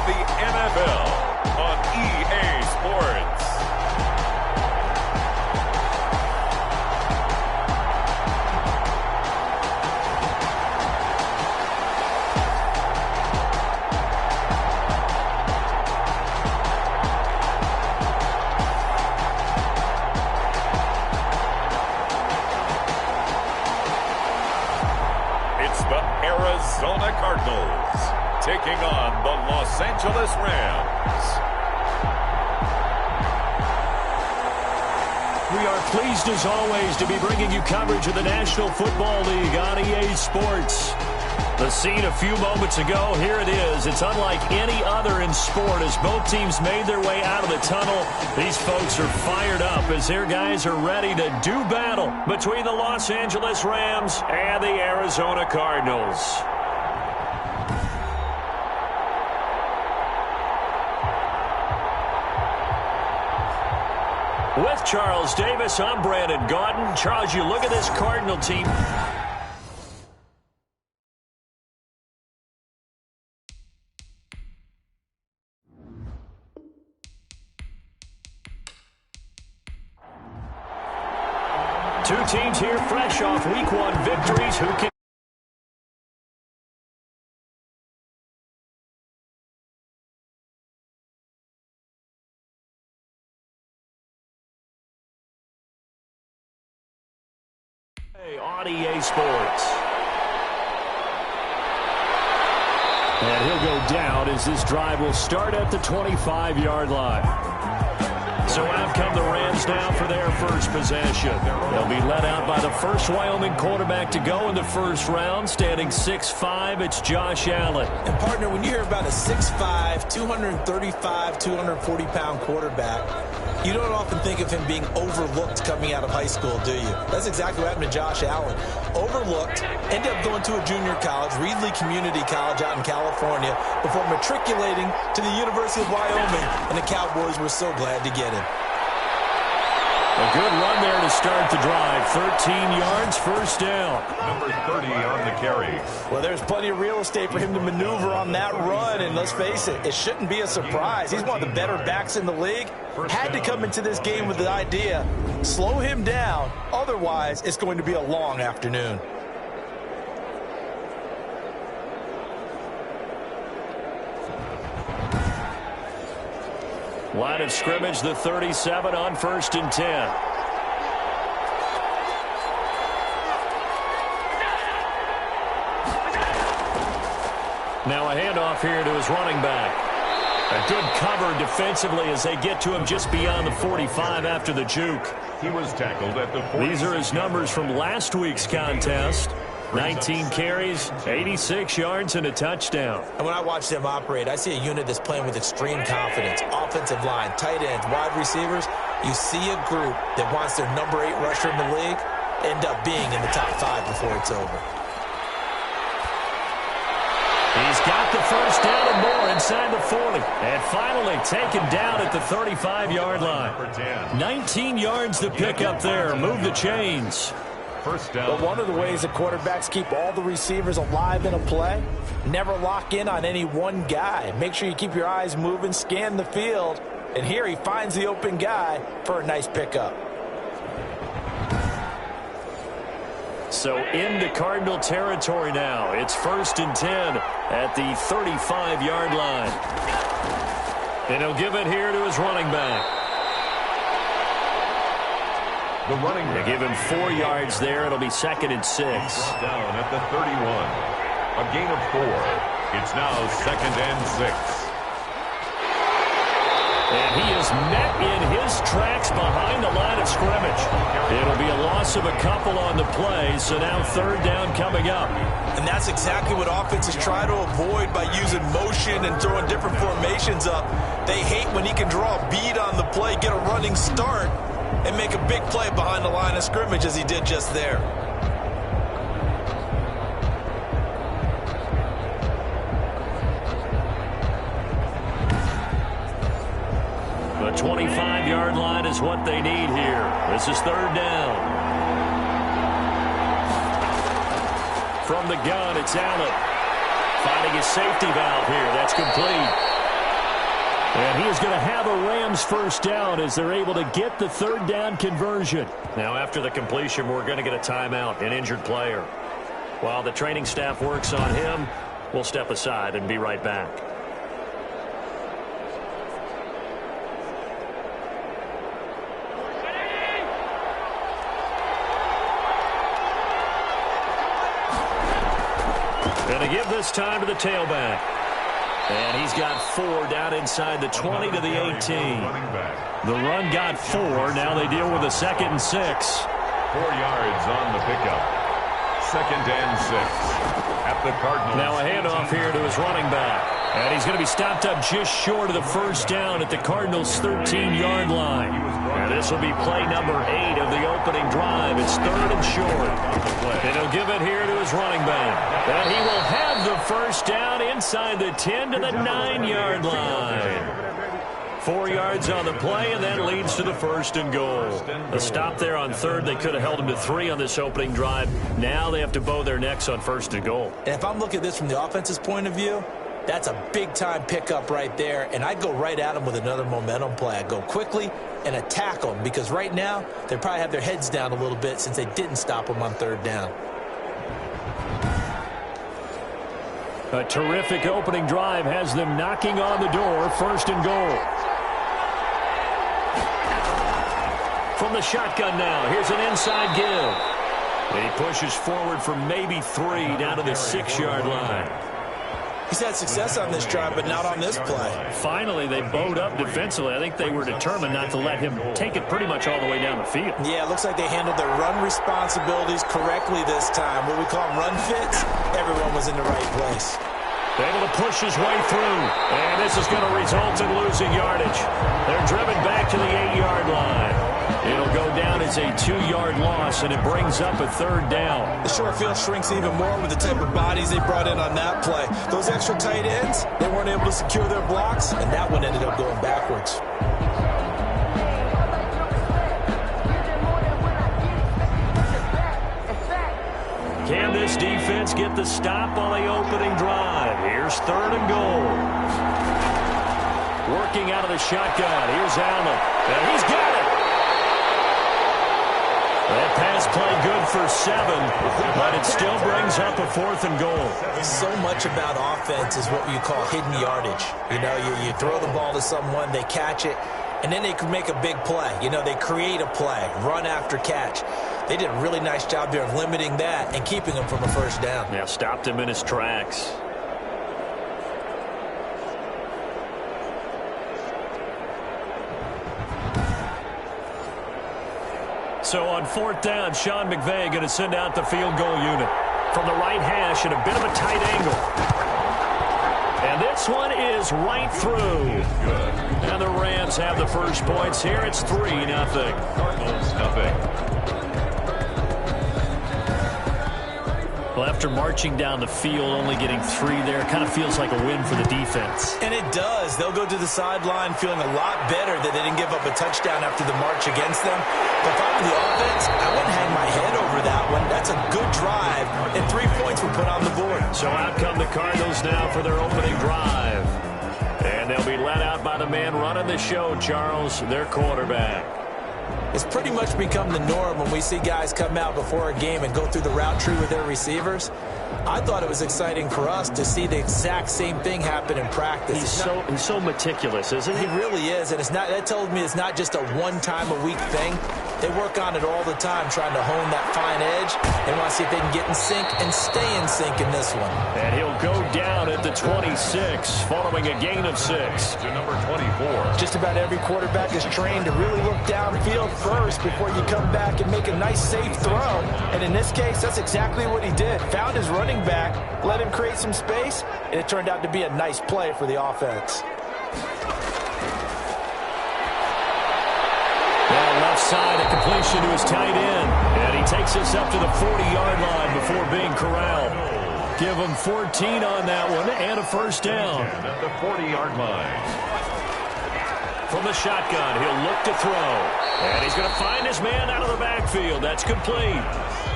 the NFL on EA Sports. Arizona Cardinals taking on the Los Angeles Rams. We are pleased as always to be bringing you coverage of the National Football League on EA Sports. The scene a few moments ago, here it is. It's unlike any other in sport as both teams made their way out of the tunnel. These folks are fired up as their guys are ready to do battle between the Los Angeles Rams and the Arizona Cardinals. With Charles Davis, I'm Brandon Gaudin. Charles, you look at this Cardinal team. Two teams here fresh off Week 1 victories. Who can... on EA Sports. And he'll go down as this drive will start at the 25-yard line. So out come the Rams now for their first possession. They'll be led out by the first Wyoming quarterback to go in the first round, standing 6'5". It's Josh Allen. And, partner, when you hear about a 6'5", 235, 240-pound quarterback, you don't often think of him being overlooked coming out of high school, do you? That's exactly what happened to Josh Allen. Overlooked, ended up going to a junior college, Reedley Community College out in California, before matriculating to the University of Wyoming, and the Cowboys were so glad to get him. A good run there to start the drive. 13 yards, first down. Number 30 on the carry. Well, there's plenty of real estate for him to maneuver on that run, and let's face it, it shouldn't be a surprise. He's one of the better backs in the league. Had to come into this game with the idea, slow him down, otherwise it's going to be a long afternoon. Line of scrimmage, the 37 on 1st and 10. Now a handoff here to his running back. A good cover defensively as they get to him just beyond the 45 after the juke. He was tackled at the 40. These are his numbers from last week's contest. 19 carries, 86 yards, and a touchdown. And when I watch them operate, I see a unit that's playing with extreme confidence. Offensive line, tight ends, wide receivers. You see a group that wants their number 8 rusher in the league end up being in the top 5 before it's over. He's got the first down and more inside the 40. And finally taken down at the 35-yard line. 19 yards to pick up there. Move the chains. First down. But one of the ways that quarterbacks keep all the receivers alive in a play, never lock in on any one guy. Make sure you keep your eyes moving, scan the field. And here he finds the open guy for a nice pickup. So into Cardinal territory now. It's 1st and 10 at the 35-yard line. And he'll give it here to his running back. The running back. They give him 4 yards there. It'll be 2nd and 6. Down at the 31. A gain of 4. It's now 2nd and 6. And he is met in his tracks behind the line of scrimmage. It'll be a loss of a couple on the play, so now 3rd down coming up. And that's exactly what offenses try to avoid by using motion and throwing different formations up. They hate when he can draw a bead on the play, get a running start, and make a big play behind the line of scrimmage as he did just there. The 25-yard line is what they need here. This is 3rd down. From the gun, it's Allen. Finding his safety valve here. That's complete. And he is going to have a Rams first down as they're able to get the third down conversion. Now, after the completion, we're going to get a timeout, an injured player. While the training staff works on him, we'll step aside and be right back. Going to give this time to the tailback. And he's got 4 down inside the 20 to the 18. The run got 4. Now they deal with a 2nd and 6. 4 yards on the pickup. 2nd and 6 at the Cardinals. Now a handoff here to his running back. And he's going to be stopped up just short of the first down at the Cardinals' 13-yard line. And this will be play number 8 of the opening drive. It's 3rd and short. And he'll give it here to his running back. And he will have the first down inside the 10 to the 9-yard line. 4 yards on the play, and that leads to the 1st and goal. A stop there on 3rd. They could have held him to 3 on this opening drive. Now they have to bow their necks on 1st and goal. And if I'm looking at this from the offense's point of view, that's a big-time pickup right there, and I'd go right at them with another momentum play. I'd go quickly and attack them because right now they probably have their heads down a little bit since they didn't stop them on 3rd down. A terrific opening drive has them knocking on the door. 1st and goal. From the shotgun now, here's an inside give. And he pushes forward for maybe 3 down to the 6-yard line. He's had success on this drive, but not on this play. Finally, they bowed up defensively. I think they were determined not to let him take it pretty much all the way down the field. Yeah, it looks like they handled their run responsibilities correctly this time. What we call them run fits, everyone was in the right place. Able to push his way through. And this is going to result in losing yardage. They're driven back to the 8-yard line. It'll go down as a 2-yard loss, and it brings up a 3rd down. The short field shrinks even more with the type of bodies they brought in on that play. Those extra tight ends, they weren't able to secure their blocks, and that one ended up going backwards. Can this defense get the stop on the opening drive? Here's 3rd and goal. Working out of the shotgun. Here's Allen. And he's got it. That pass play good for 7, but it still brings up a 4th and goal. So much about offense is what you call hidden yardage. You know, you throw the ball to someone, they catch it, and then they can make a big play. You know, they create a play, run after catch. They did a really nice job there of limiting that and keeping him from a 1st down. Yeah, stopped him in his tracks. So on 4th down, Sean McVay going to send out the field goal unit. From the right hash at a bit of a tight angle. And this one is right through. And the Rams have the first points here. It's 3-0. Cardinals nothing. Well, after marching down the field, only getting 3 there, kind of feels like a win for the defense. And it does. They'll go to the sideline feeling a lot better that they didn't give up a touchdown after the march against them. But if I'm the offense, I wouldn't hang my head over that one. That's a good drive, and 3 points were put on the board. So out come the Cardinals now for their opening drive. And they'll be led out by the man running the show, Charles, their quarterback. It's pretty much become the norm when we see guys come out before a game and go through the route tree with their receivers. I thought it was exciting for us to see the exact same thing happen in practice. He's so meticulous, isn't he? He really is, and that tells me it's not just a one-time-a-week thing. They work on it all the time, trying to hone that fine edge. They want to see if they can get in sync and stay in sync in this one. And he'll go down at the 26, following a gain of 6. To number 24. Just about every quarterback is trained to really look downfield first before you come back and make a nice, safe throw. And in this case, that's exactly what he did. Found his running back, let him create some space, and it turned out to be a nice play for the offense. Left side, a completion to his tight end. And he takes us up to the 40-yard line before being corralled. Give him 14 on that one and a first down. At the 40-yard line. From the shotgun, he'll look to throw. And he's going to find his man out of the backfield. That's complete.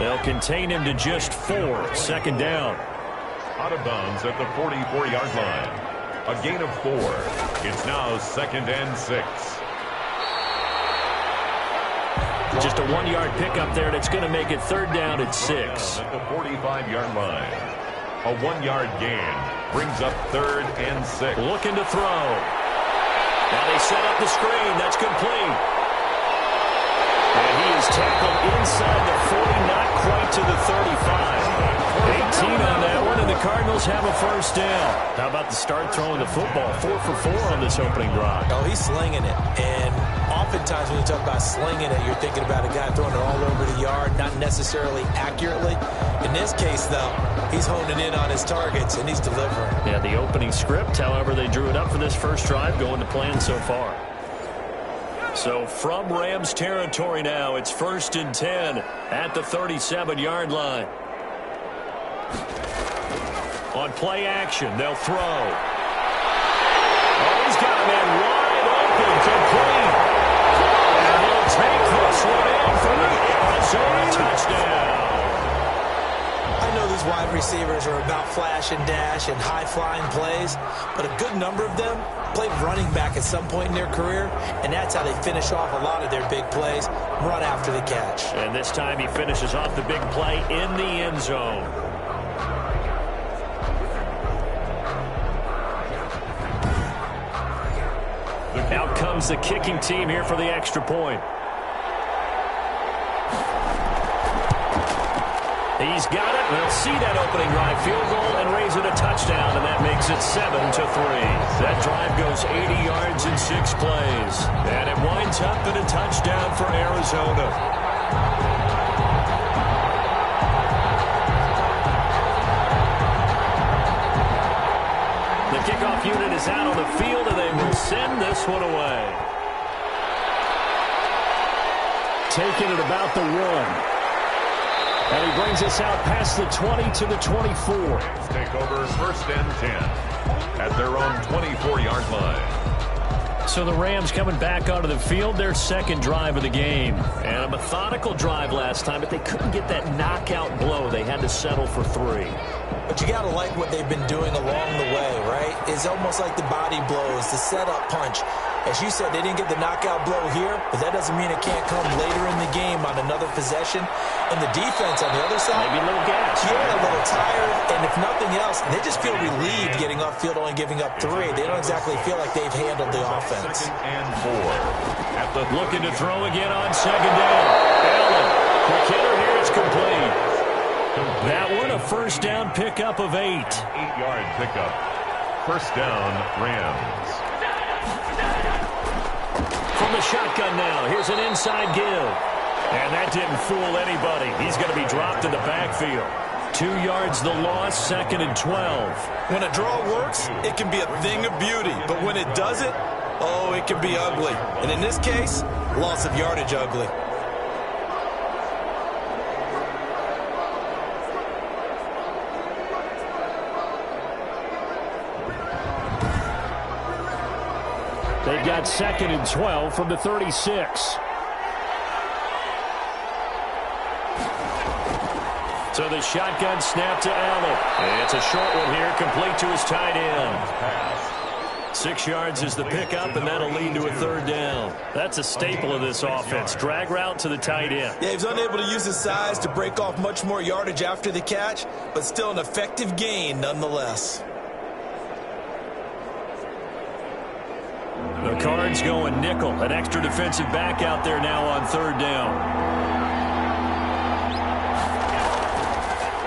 They'll contain him to just 4. Second down. Out of bounds at the 44-yard line. A gain of 4. It's now 2nd and 6. Just a 1-yard pickup there, and it's going to make it 3rd down at 6. At the 45-yard line. A 1-yard gain brings up 3rd and 6. Looking to throw. Now they set up the screen. That's complete. And he is tackled inside the 40, not quite to the 35. 18 on that one, and the Cardinals have a 1st down. How about the start throwing the football? 4 for 4 on this opening drive. Oh, he's slinging it. And oftentimes when you talk about slinging it, you're thinking about a guy throwing it all over the yard, not necessarily accurately. In this case, though, he's honing in on his targets, and he's delivering. Yeah, the opening script, however, they drew it up for this first drive, going to plan so far. So from Rams territory now, it's 1st and 10 at the 37-yard line. On play action, they'll throw. Oh, he's got a man wide open, complete. And he'll take this one in for the Arizona touchdown. I know these wide receivers are about flash and dash and high-flying plays, but a good number of them played running back at some point in their career, and that's how they finish off a lot of their big plays, run after the catch. And this time he finishes off the big play in the end zone. Out comes the kicking team here for the extra point. He's got it. They'll see that opening drive field goal and raise it a touchdown, and that makes it 7-3. That drive goes 80 yards in 6 plays, and it winds up in a touchdown for Arizona. The kickoff unit is out on the field, and they will send this one away. Taking it about the 1. And he brings us out past the 20 to the 24. Take over 1st and 10 at their own 24-yard line. So the Rams coming back onto the field, their 2nd drive of the game. And a methodical drive last time, but they couldn't get that knockout blow. They had to settle for 3. But you got to like what they've been doing along the way, right? It's almost like the body blows, the setup punch. As you said, they didn't get the knockout blow here, but that doesn't mean it can't come later in the game on another possession. And the defense on the other side, maybe a little gas. Yeah, a little tired. And if nothing else, they just feel relieved getting off field, only giving up 3. They don't exactly feel like they've handled the offense. 2nd and 4. Looking to throw again on 2nd down. Allen, quick hitter here, it's complete. That one, a 1st down pickup of 8. 8-yard pickup. 1st down, Rams. From the shotgun now, here's an inside give. And that didn't fool anybody. He's going to be dropped in the backfield. 2 yards the loss, 2nd and 12. When a draw works, it can be a thing of beauty. But when it doesn't, oh, it can be ugly. And in this case, loss of yardage ugly. They've got 2nd and 12 from the 36. So the shotgun snap to Allen. It's a short one here, complete to his tight end. 6 yards is the pickup, and that'll lead to a 3rd down. That's a staple of this offense. Drag route to the tight end. Yeah, he's unable to use his size to break off much more yardage after the catch, but still an effective gain nonetheless. The Cards going nickel. An extra defensive back out there now on 3rd down.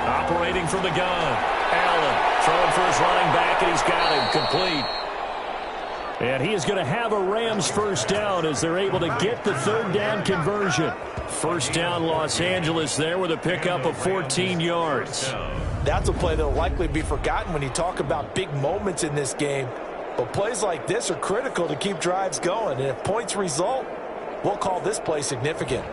Operating from the gun. Allen throwing for his running back, and he's got him complete. And he is going to have a Rams 1st down as they're able to get the 3rd down conversion. 1st down Los Angeles there with a pickup of 14 yards. That's a play that will likely be forgotten when you talk about big moments in this game. But plays like this are critical to keep drives going. And if points result, we'll call this play significant.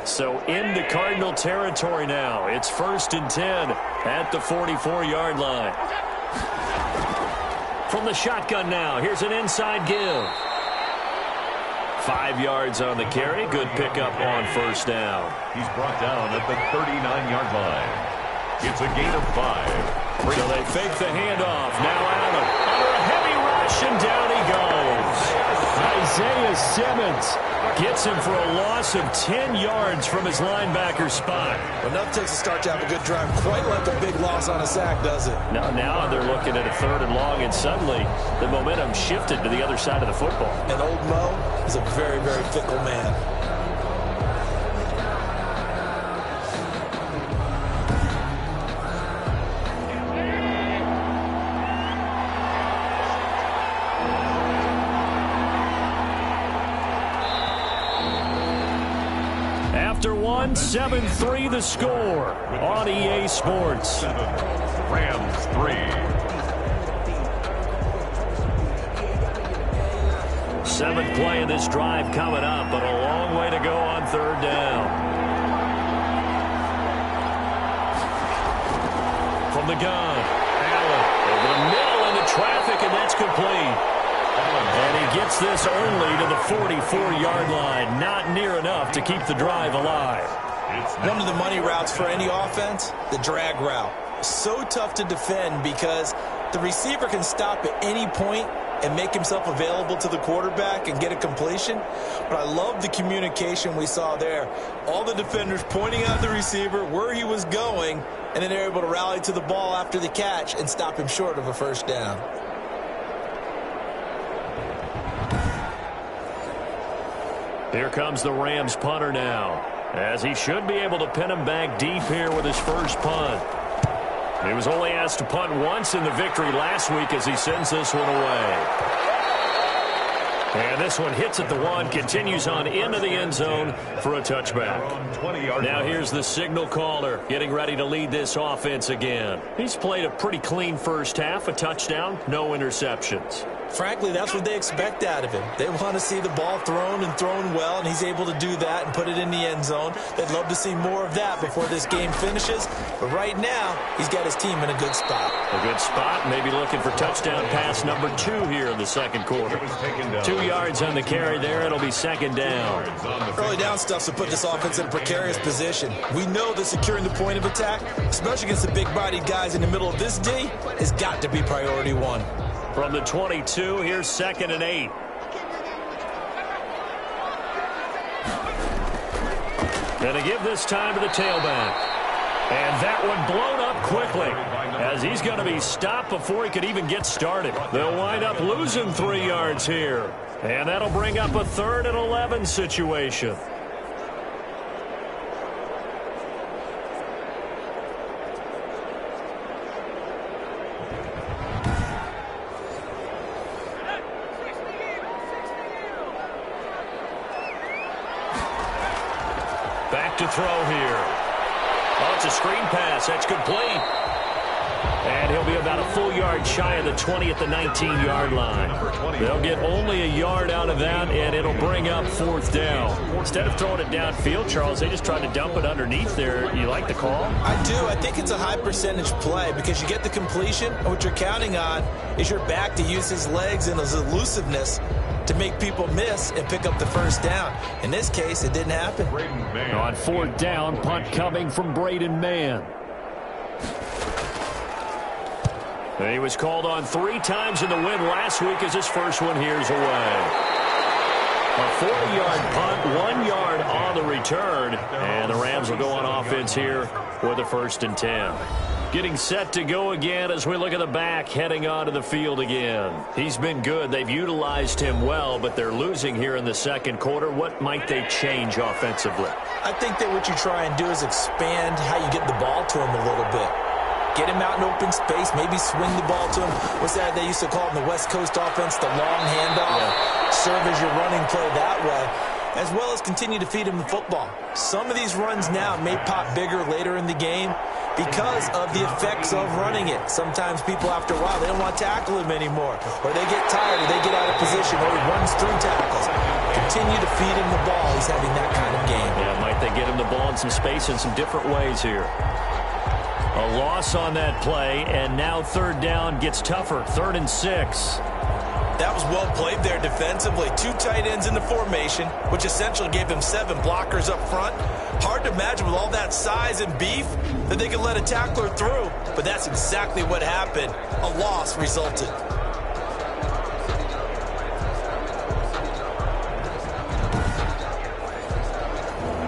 So into Cardinal territory now. It's 1st and 10 at the 44-yard line. From the shotgun now, here's an inside give. 5 yards on the carry. Good pickup on 1st down. He's brought down at the 39-yard line. It's a gain of 5. So they fake the handoff. Now Allen under a heavy rush, and down he goes. Isaiah Simmons gets him for a loss of 10 yards from his linebacker spot. Well, enough takes a start to have a good drive. Quite like a big loss on a sack, does it? Now they're looking at a 3rd and long, and suddenly the momentum shifted to the other side of the football. And old Mo is a very, very fickle man. After 7-3 the score on EA Sports. Rams 3. 7th play of this drive coming up, but a long way to go on 3rd down. From the gun, Allen over the middle into traffic, and that's complete. And he gets this only to the 44-yard line. Not near enough to keep the drive alive. One of the money routes for any offense, the drag route. So tough to defend because the receiver can stop at any point and make himself available to the quarterback and get a completion. But I love the communication we saw there. All the defenders pointing out the receiver, where he was going, and then they're able to rally to the ball after the catch and stop him short of a 1st down. Here comes the Rams punter now, as he should be able to pin him back deep here with his first punt. He was only asked to punt once in the victory last week as he sends this one away. And this one hits at the 1, continues on into the end zone for a touchback. Now here's the signal caller getting ready to lead this offense again. He's played a pretty clean first half, a touchdown, no interceptions. Frankly, that's what they expect out of him. They want to see the ball thrown and thrown well, and he's able to do that and put it in the end zone. They'd love to see more of that before this game finishes. But right now, he's got his team in a good spot. A good spot, maybe looking for touchdown pass number 2 here in the 2nd quarter. 2 yards on the carry there. It'll be 2nd down. Early down stuff to put this offense in a precarious position. We know that securing the point of attack, especially against the big-bodied guys in the middle of this D, has got to be priority 1. From the 22, here's 2nd and 8. Gonna give this time to the tailback. And that one blown up quickly, as he's going to be stopped before he could even get started. They'll wind up losing 3 yards here. And that'll bring up a 3rd and 11 situation. Back to throw here. Oh, it's a screen pass. That's complete. And he'll be about a full yard shy of the 20 at the 19-yard line. They'll get only a yard out of that, and it'll bring up 4th down. Instead of throwing it downfield, Charles, they just tried to dump it underneath there. You like the call? I do. I think it's a high-percentage play because you get the completion, and what you're counting on is your back to use his legs and his elusiveness to make people miss and pick up the 1st down. In this case, it didn't happen. On 4th down, punt coming from Braden Mann. And he was called on 3 times in the win last week as his first one here's away. A 40-yard punt, 1 yard on the return. And the Rams will go on offense here with a 1st and 10. Getting set to go again as we look at the back heading onto the field again. He's been good. They've utilized him well, but they're losing here in the 2nd quarter. What might they change offensively? I think that what you try and do is expand how you get the ball to him a little bit. Get him out in open space, maybe swing the ball to him. What's that they used to call in the West Coast offense, the long handoff? Yeah. Serve as your running play that way, as well as continue to feed him the football. Some of these runs now may pop bigger later in the game because of the effects of running it. Sometimes people, after a while, they don't want to tackle him anymore, or they get tired, or they get out of position, or he runs through tackles. Continue to feed him the ball. He's having that kind of game. Yeah, might they get him the ball in some space in some different ways here. A loss on that play, and now 3rd down gets tougher. 3rd and 6. That was well played there defensively. 2 tight ends in the formation, which essentially gave them 7 blockers up front. Hard to imagine with all that size and beef that they could let a tackler through, but that's exactly what happened. A loss resulted.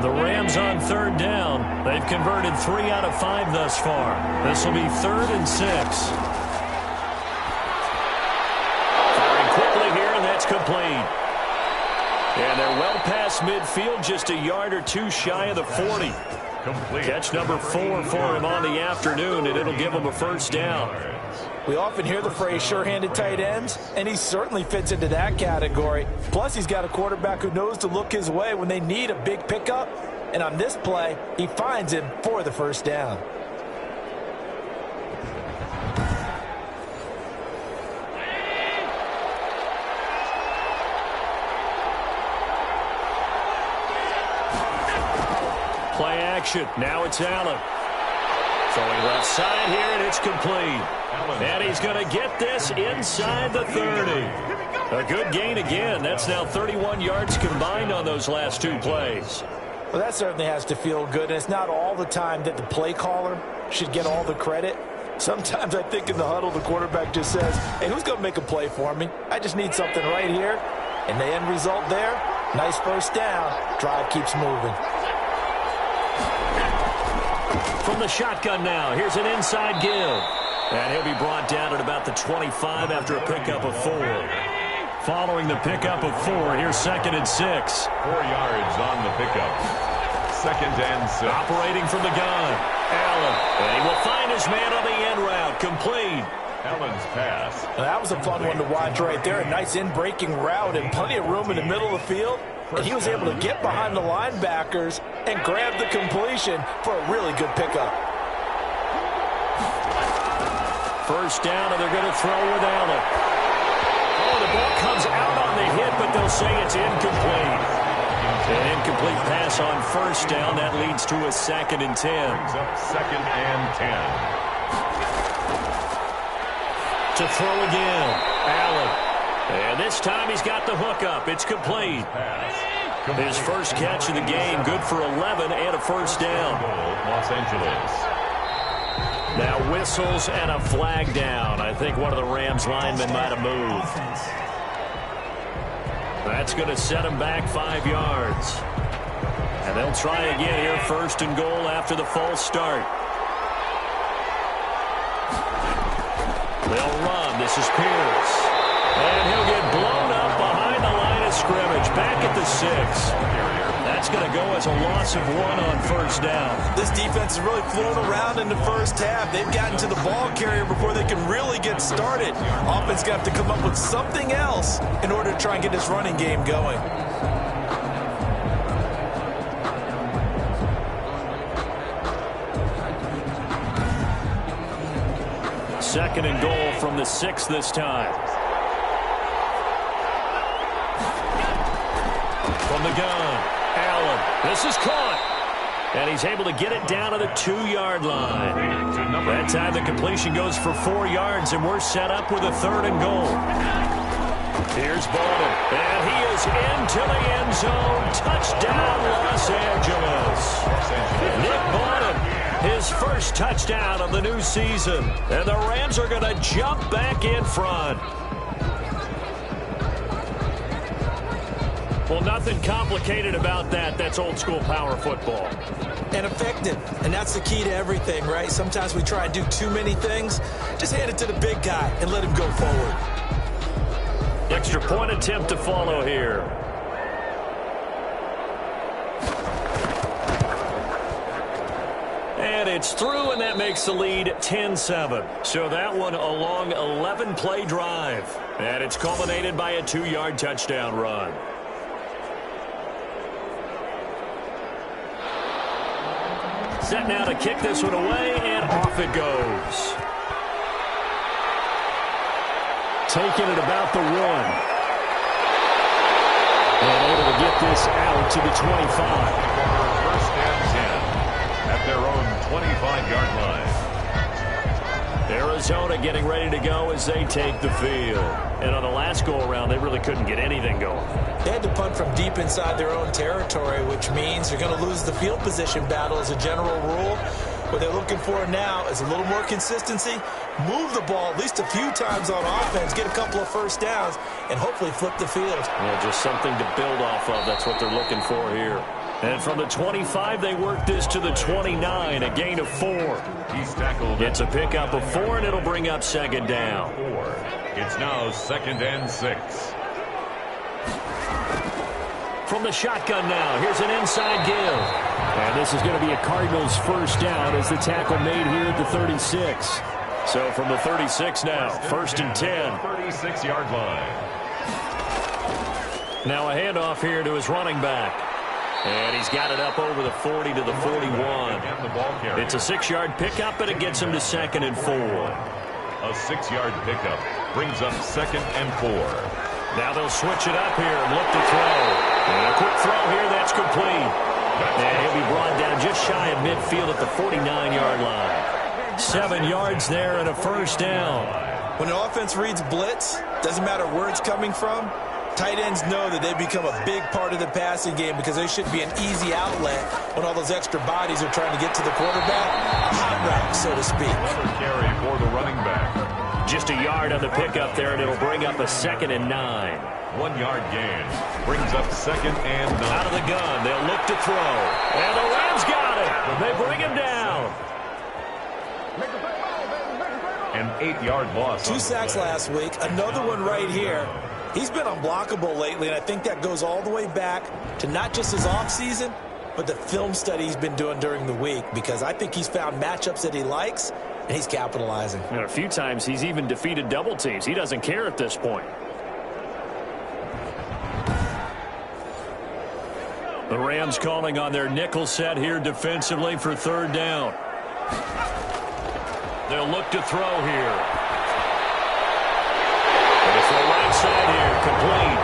The Rams on 3rd down. They've converted 3 out of 5 thus far. This will be 3rd and 6. Complete. And they're well past midfield, just a yard or 2 shy of the 40. Complete. Catch number 4 for him on the afternoon, and it'll give him a first down. We often hear the phrase sure-handed tight ends, and he certainly fits into that category. Plus, he's got a quarterback who knows to look his way when they need a big pickup. And on this play, he finds him for the first down. Play action. Now it's Allen. Throwing left side here, and it's complete. And he's going to get this inside the 30. A good gain again. That's now 31 yards combined on those last 2 plays. Well, that certainly has to feel good, and it's not all the time that the play caller should get all the credit. Sometimes I think in the huddle, the quarterback just says, hey, who's going to make a play for me? I just need something right here. And the end result there, nice first down. Drive keeps moving. From the shotgun now, here's an inside give. And he'll be brought down at about the 25 after a pickup of 4. Following the pickup of 4, here's 2nd and 6. 4 yards on the pickup. 2nd and 6. Operating from the gun, Allen. And he will find his man on the end route. Complete. Allen's pass. Now, that was a fun one to watch right there. A nice in-breaking route and plenty of room in the middle of the field. And he was able to get behind the linebackers and grab the completion for a really good pickup. First down, and they're going to throw with Allen. Oh, the ball comes out on the hit, but they'll say it's incomplete. An incomplete pass on first down. That leads to a 2nd and 10. Brings up 2nd and 10. To throw again, Allen. And this time he's got the hook up. It's complete. His first catch of the game, good for 11 and a first down. Los Angeles. Now whistles and a flag down. I think one of the Rams linemen might have moved. That's going to set him back 5 yards. And they'll try again here, 1st and goal after the false start. They'll run. This is Pierce. And he'll get blown up behind the line of scrimmage. Back at the 6. That's going to go as a loss of 1 on first down. This defense has really flown around in the first half. They've gotten to the ball carrier before they can really get started. Offense going to have to come up with something else in order to try and get this running game going. Second and goal from the 6 this time. From the gun, Allen. This is caught. And he's able to get it down to the 2-yard line. That time the completion goes for 4 yards, and we're set up with a 3rd and goal. Here's Bolden. And he is into the end zone. Touchdown, Los Angeles. Nick Bolden, his first touchdown of the new season. And the Rams are going to jump back in front. Well, nothing complicated about that. That's old-school power football. And effective. And that's the key to everything, right? Sometimes we try to do too many things. Just hand it to the big guy and let him go forward. Extra point attempt to follow here. And it's through, and that makes the lead 10-7. So that one a long 11-play drive. And it's culminated by a 2-yard touchdown run. Set now to kick this one away, and off it goes. Taking it about the 1. And able to get this out to the 25. First and 10 at their own 25-yard line. Arizona getting ready to go as they take the field. And on the last go-around, they really couldn't get anything going. They had to punt from deep inside their own territory, which means you're going to lose the field position battle as a general rule. What they're looking for now is a little more consistency, move the ball at least a few times on offense, get a couple of first downs, and hopefully flip the field. Well, just something to build off of. That's what they're looking for here. And from the 25, they work this to the 29, a gain of 4. He's tackled. It's a pickup of 4, and it'll bring up second down. 4. It's now 2nd and 6. From the shotgun now, here's an inside give. And this is going to be a Cardinals first down as the tackle made here at the 36. So from the 36 now, 1st and 10. 36-yard line. Now a handoff here to his running back. And he's got it up over the 40 to the 41. It's a 6-yard pickup, and it gets him to 2nd and 4. A 6-yard pickup brings up 2nd and 4. Now they'll switch it up here and look to throw. And a quick throw here, that's complete. And he'll be brought down just shy of midfield at the 49-yard line. 7 yards there and a first down. When an offense reads blitz, doesn't matter where it's coming from, tight ends know that they become a big part of the passing game because they should be an easy outlet when all those extra bodies are trying to get to the quarterback. A hot route, so to speak. Another carry for the running back. Just a yard on the pickup there, and it'll bring up a 2nd and 9. 1-yard gain brings up 2nd and 9. Out of the gun, they'll look to throw. And the Rams got it. They bring him down. An 8-yard loss. 2 sacks last week. Another one right here. He's been unblockable lately, and I think that goes all the way back to not just his offseason, but the film study he's been doing during the week, because I think he's found matchups that he likes, and he's capitalizing. And a few times he's even defeated double teams. He doesn't care at this point. The Rams calling on their nickel set here defensively for 3rd down. They'll look to throw here. And it's the right side here, complete.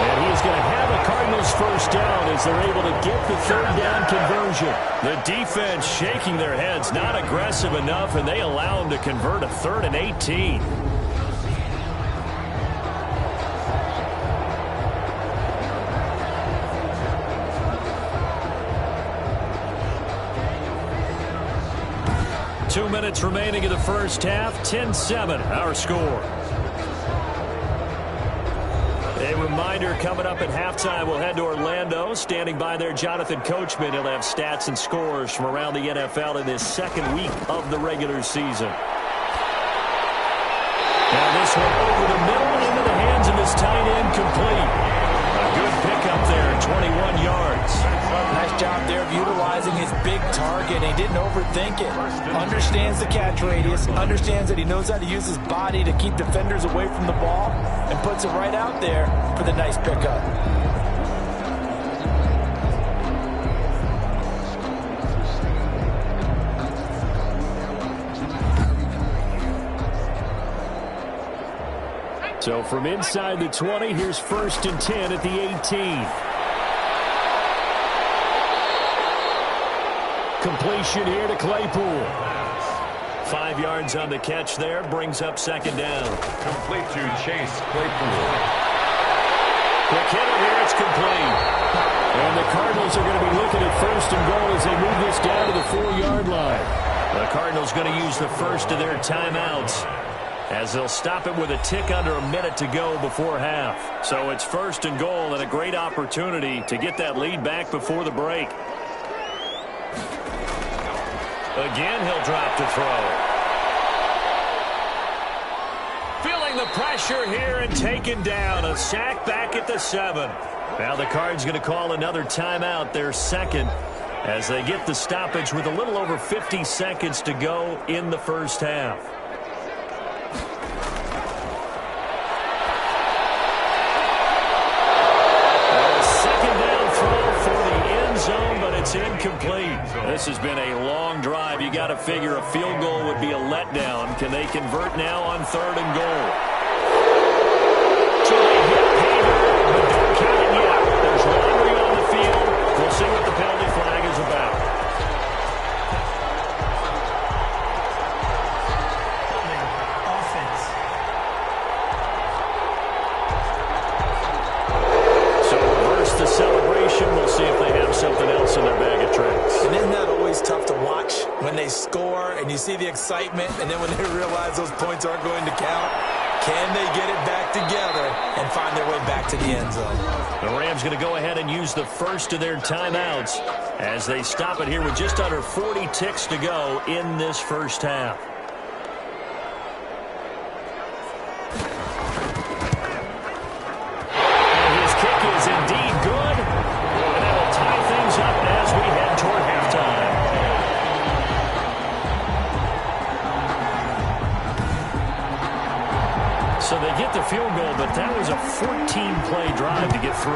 And he's going to have a Cardinals first down as they're able to get the 3rd down conversion. The defense shaking their heads, not aggressive enough, and they allow him to convert a 3rd and 18. Two minutes remaining in the first half, 10-7, our score. A reminder, coming up at halftime, we'll head to Orlando. Standing by there, Jonathan Coachman. He'll have stats and scores from around the NFL in this 2nd week of the regular season. Now this one over the middle into the hands of his tight end, complete. A good pickup there, 21 yards. Nice job there of utilizing his big target. He didn't overthink it. Understands the catch radius. Understands that he knows how to use his body to keep defenders away from the ball. And puts it right out there for the nice pickup. So from inside the 20, here's 1st and 10 at the 18. Completion here to Claypool. 5 yards on the catch there, brings up 2nd down. Complete to Chase Claypool. Quick hitter here, it's complete. And the Cardinals are going to be looking at 1st and goal as they move this down to the 4-yard line. The Cardinals going to use the first of their timeouts, as they'll stop it with a tick under a minute to go before half. So it's 1st and goal, and a great opportunity to get that lead back before the break. Again, he'll drop to throw. Feeling the pressure here and taken down. A sack back at the 7. Now the Cards going to call another timeout, their 2nd, as they get the stoppage with a little over 50 seconds to go in the first half. It's incomplete. This has been a long drive. You got to figure a field goal would be a letdown. Can they convert now on 3rd and goal? So they hit Hager, but don't count it yet. There's laundry on the field. We'll see what the penalty flag is about. something else in their bag of tricks. And isn't that always tough to watch when they score and you see the excitement, and then when they realize those points aren't going to count? Can they get it back together and find their way back to the end zone? The Rams going to go ahead and use the first of their timeouts as they stop it here with just under 40 ticks to go in this first half. And his kick is indeed good, and that will tie things up as we head toward halftime. So they get the field goal, but that was a 14-play drive to get 3.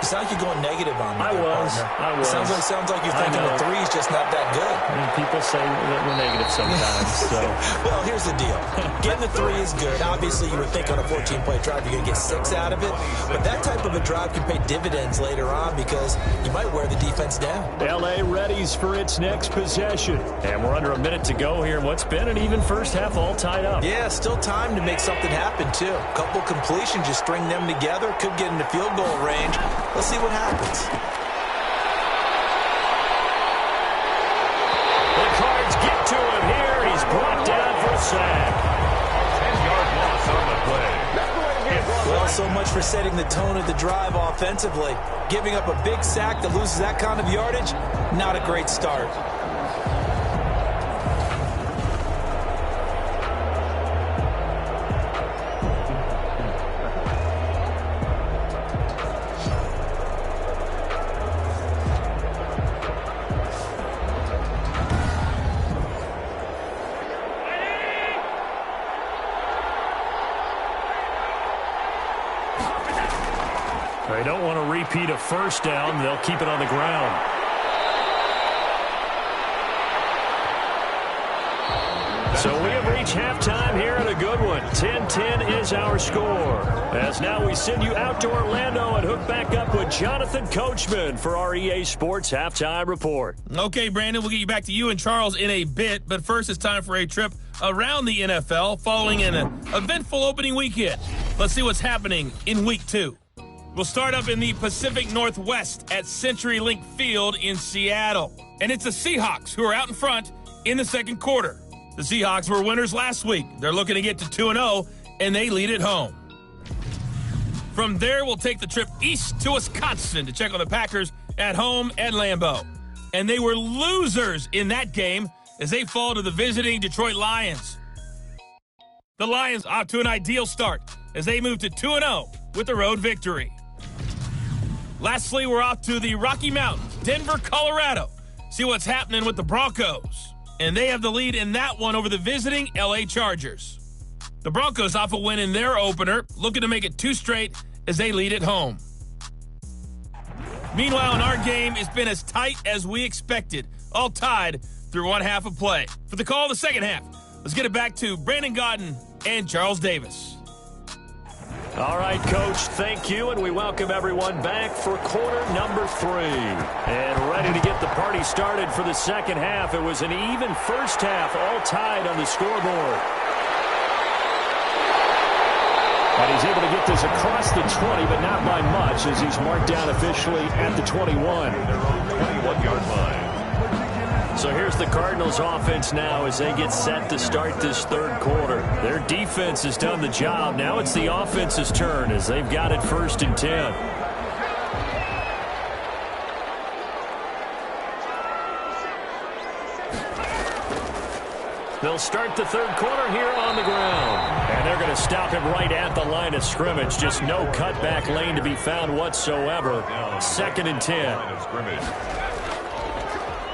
It sounds like you're going negative on me. I was. Sounds like you're thinking the three's just not that good. I mean, people say that we're negative sometimes. So. Well, here's the deal. Getting the 3 is good. Obviously, you would think on a 14-play drive you're going to get 6 out of it. But that type of a drive can pay dividends later on because you might wear the defense down. L.A. readies for its next possession. And we're under a minute to go here in what's been an even first half, all tied up. Yeah, still time to make something happen, too. A couple completions, just string them together. Could get into field goal range. Let's see what happens. The Cards get to him here. He's brought down for a sack. 10-yard loss on the play. Well, so much for setting the tone of the drive offensively. Giving up a big sack that loses that kind of yardage, not a great start. They don't want to repeat a first down. They'll keep it on the ground. So we have reached halftime here in a good one. 10-10 is our score. As now we send you out to Orlando and hook back up with Jonathan Coachman for our EA Sports Halftime Report. Okay, Brandon, we'll get you back to you and Charles in a bit. But first, it's time for a trip around the NFL following an eventful opening weekend. Let's see what's happening in Week 2. We'll start up in the Pacific Northwest at CenturyLink Field in Seattle. And it's the Seahawks who are out in front in the second quarter. The Seahawks were winners last week. They're looking to get to 2-0, and they lead at home. From there, we'll take the trip east to Wisconsin to check on the Packers at home at Lambeau. And they were losers in that game as they fall to the visiting Detroit Lions. The Lions off to an ideal start as they move to 2-0 with the road victory. Lastly, we're off to the Rocky Mountains, Denver, Colorado. See what's happening with the Broncos. And they have the lead in that one over the visiting LA Chargers. The Broncos off a win in their opener, looking to make it 2 straight as they lead at home. Meanwhile, in our game, it's been as tight as we expected, all tied through one half of play. For the call of the second half, let's get it back to Brandon Gaudin and Charles Davis. All right, Coach, thank you, and we welcome everyone back for quarter number 3. And ready to get the party started for the second half. It was an even first half, all tied on the scoreboard. And he's able to get this across the 20, but not by much, as he's marked down officially at the 21. Their own 21-yard line. So here's the Cardinals offense now as they get set to start this third quarter. Their defense has done the job. Now it's the offense's turn as they've got it 1st and 10. They'll start the third quarter here on the ground. And they're going to stop him right at the line of scrimmage. Just no cutback lane to be found whatsoever. 2nd and 10.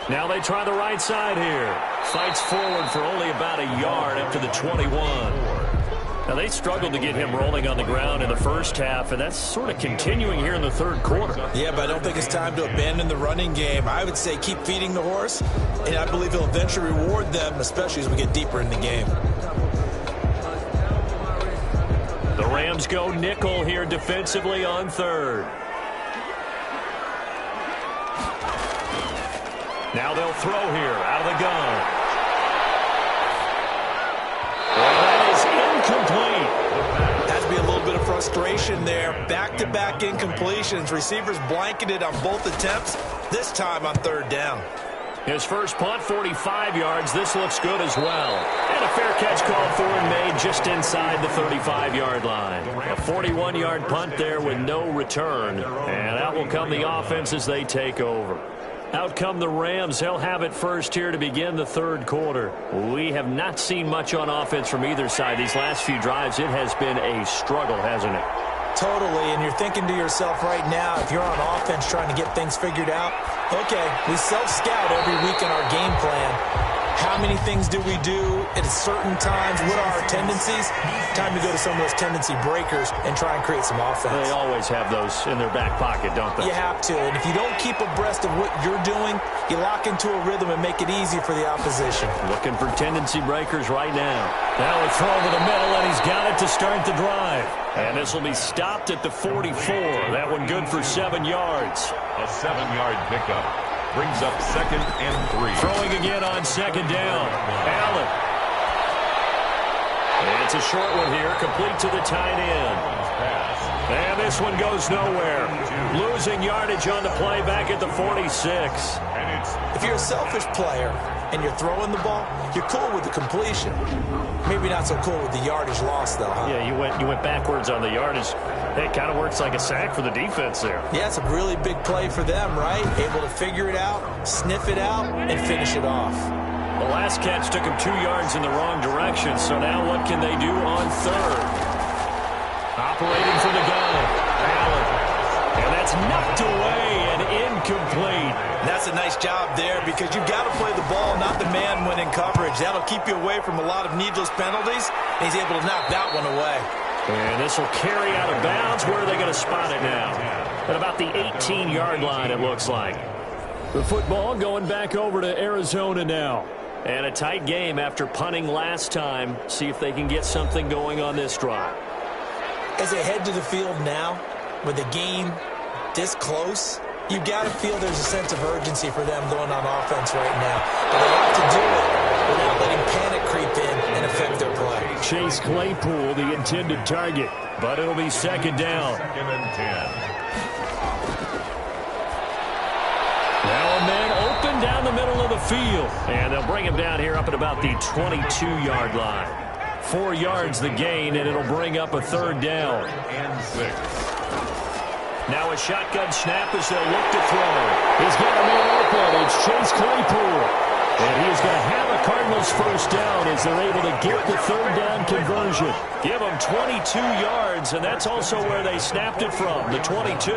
Now they try the right side here. Fights forward for only about a yard up to the 21. Now they struggled to get him rolling on the ground in the first half, and that's sort of continuing here in the third quarter. Yeah, but I don't think it's time to abandon the running game. I would say keep feeding the horse, and I believe he'll eventually reward them, especially as we get deeper in the game. The Rams go nickel here defensively on 3rd. Now they'll throw here out of the gun. And that is incomplete. Has to be a little bit of frustration there. Back-to-back incompletions. Receivers blanketed on both attempts. this time on third down. His first punt, 45 yards. This looks good as well. And a fair catch called for and made just inside the 35-yard line. A 41-yard punt there with no return. And out will come the offense as they take over. Out come the Rams. They'll have it first here to begin the third quarter. We have not seen much on offense from either side. These last few drives, it has been a struggle, hasn't it? Totally, and you're thinking to yourself right now, if you're on offense trying to get things figured out, okay, we self-scout every week in our game plan. How many things do we do at certain times? What are our tendencies? Time to go to some of those tendency breakers and try and create some offense. They always have those in their back pocket, don't they? You have to, and if you don't keep abreast of what you're doing, you lock into a rhythm and make it easy for the opposition. Looking for tendency breakers right now. Now a throw over the middle, and he's got it to start the drive. And this will be stopped at the 44. That one good for 7 yards. A 7-yard pickup. Brings up 2nd and 3. Throwing again on 2nd down. Allen. And it's a short one here, complete to the tight end. And this one goes nowhere. Losing yardage on the play back at the 46. If you're a selfish player and you're throwing the ball, you're cool with the completion. Maybe not so cool with the yardage loss, though, huh? Yeah, you went backwards on the yardage. It kind of works like a sack for the defense there. Yeah, it's a really big play for them, right? Able to figure it out, sniff it out, and finish it off. The last catch took him 2 yards in the wrong direction, so now what can they do on third? Operating from the gun, Allen. And that's knocked away and incomplete. And that's a nice job there because you've got to play the ball, not the man when in coverage. That'll keep you away from a lot of needless penalties, and he's able to knock that one away. And this will carry out of bounds. Where are they going to spot it now? At about the 18-yard line, it looks like. The football going back over to Arizona now. And a tight game after punting last time. See if they can get something going on this drive. As they head to the field now, with the game this close, you've got to feel there's a sense of urgency for them going on offense right now. But they have to do it without letting panic creep in and affect their play. Chase Claypool, the intended target, but it'll be 2nd down. 2nd and 10. Now a man open down the middle of the field. And they'll bring him down here up at about the 22-yard line. 4 yards the gain, and it'll bring up a 3rd down. And 6. Now a shotgun snap as they'll look to throw. He's got a man open. It's Chase Claypool. And he is going to have a Cardinals first down as they're able to get the 3rd down conversion. Give them 22 yards, and that's also where they snapped it from, the 22.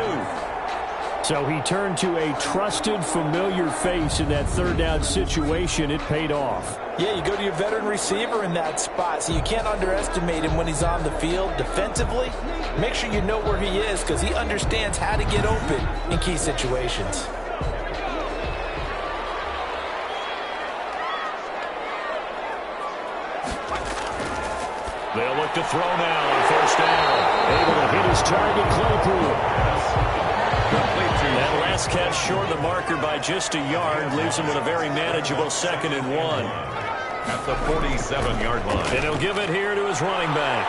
So he turned to a trusted, familiar face in that 3rd down situation. It paid off. Yeah, you go to your veteran receiver in that spot, so you can't underestimate him when he's on the field defensively. Make sure you know where he is because he understands how to get open in key situations. They'll look to throw now on 1st down. Able to hit his target, Claypool. That last catch short of the marker by just a yard leaves him with a very manageable 2nd and 1. At the 47-yard line. And he'll give it here to his running back.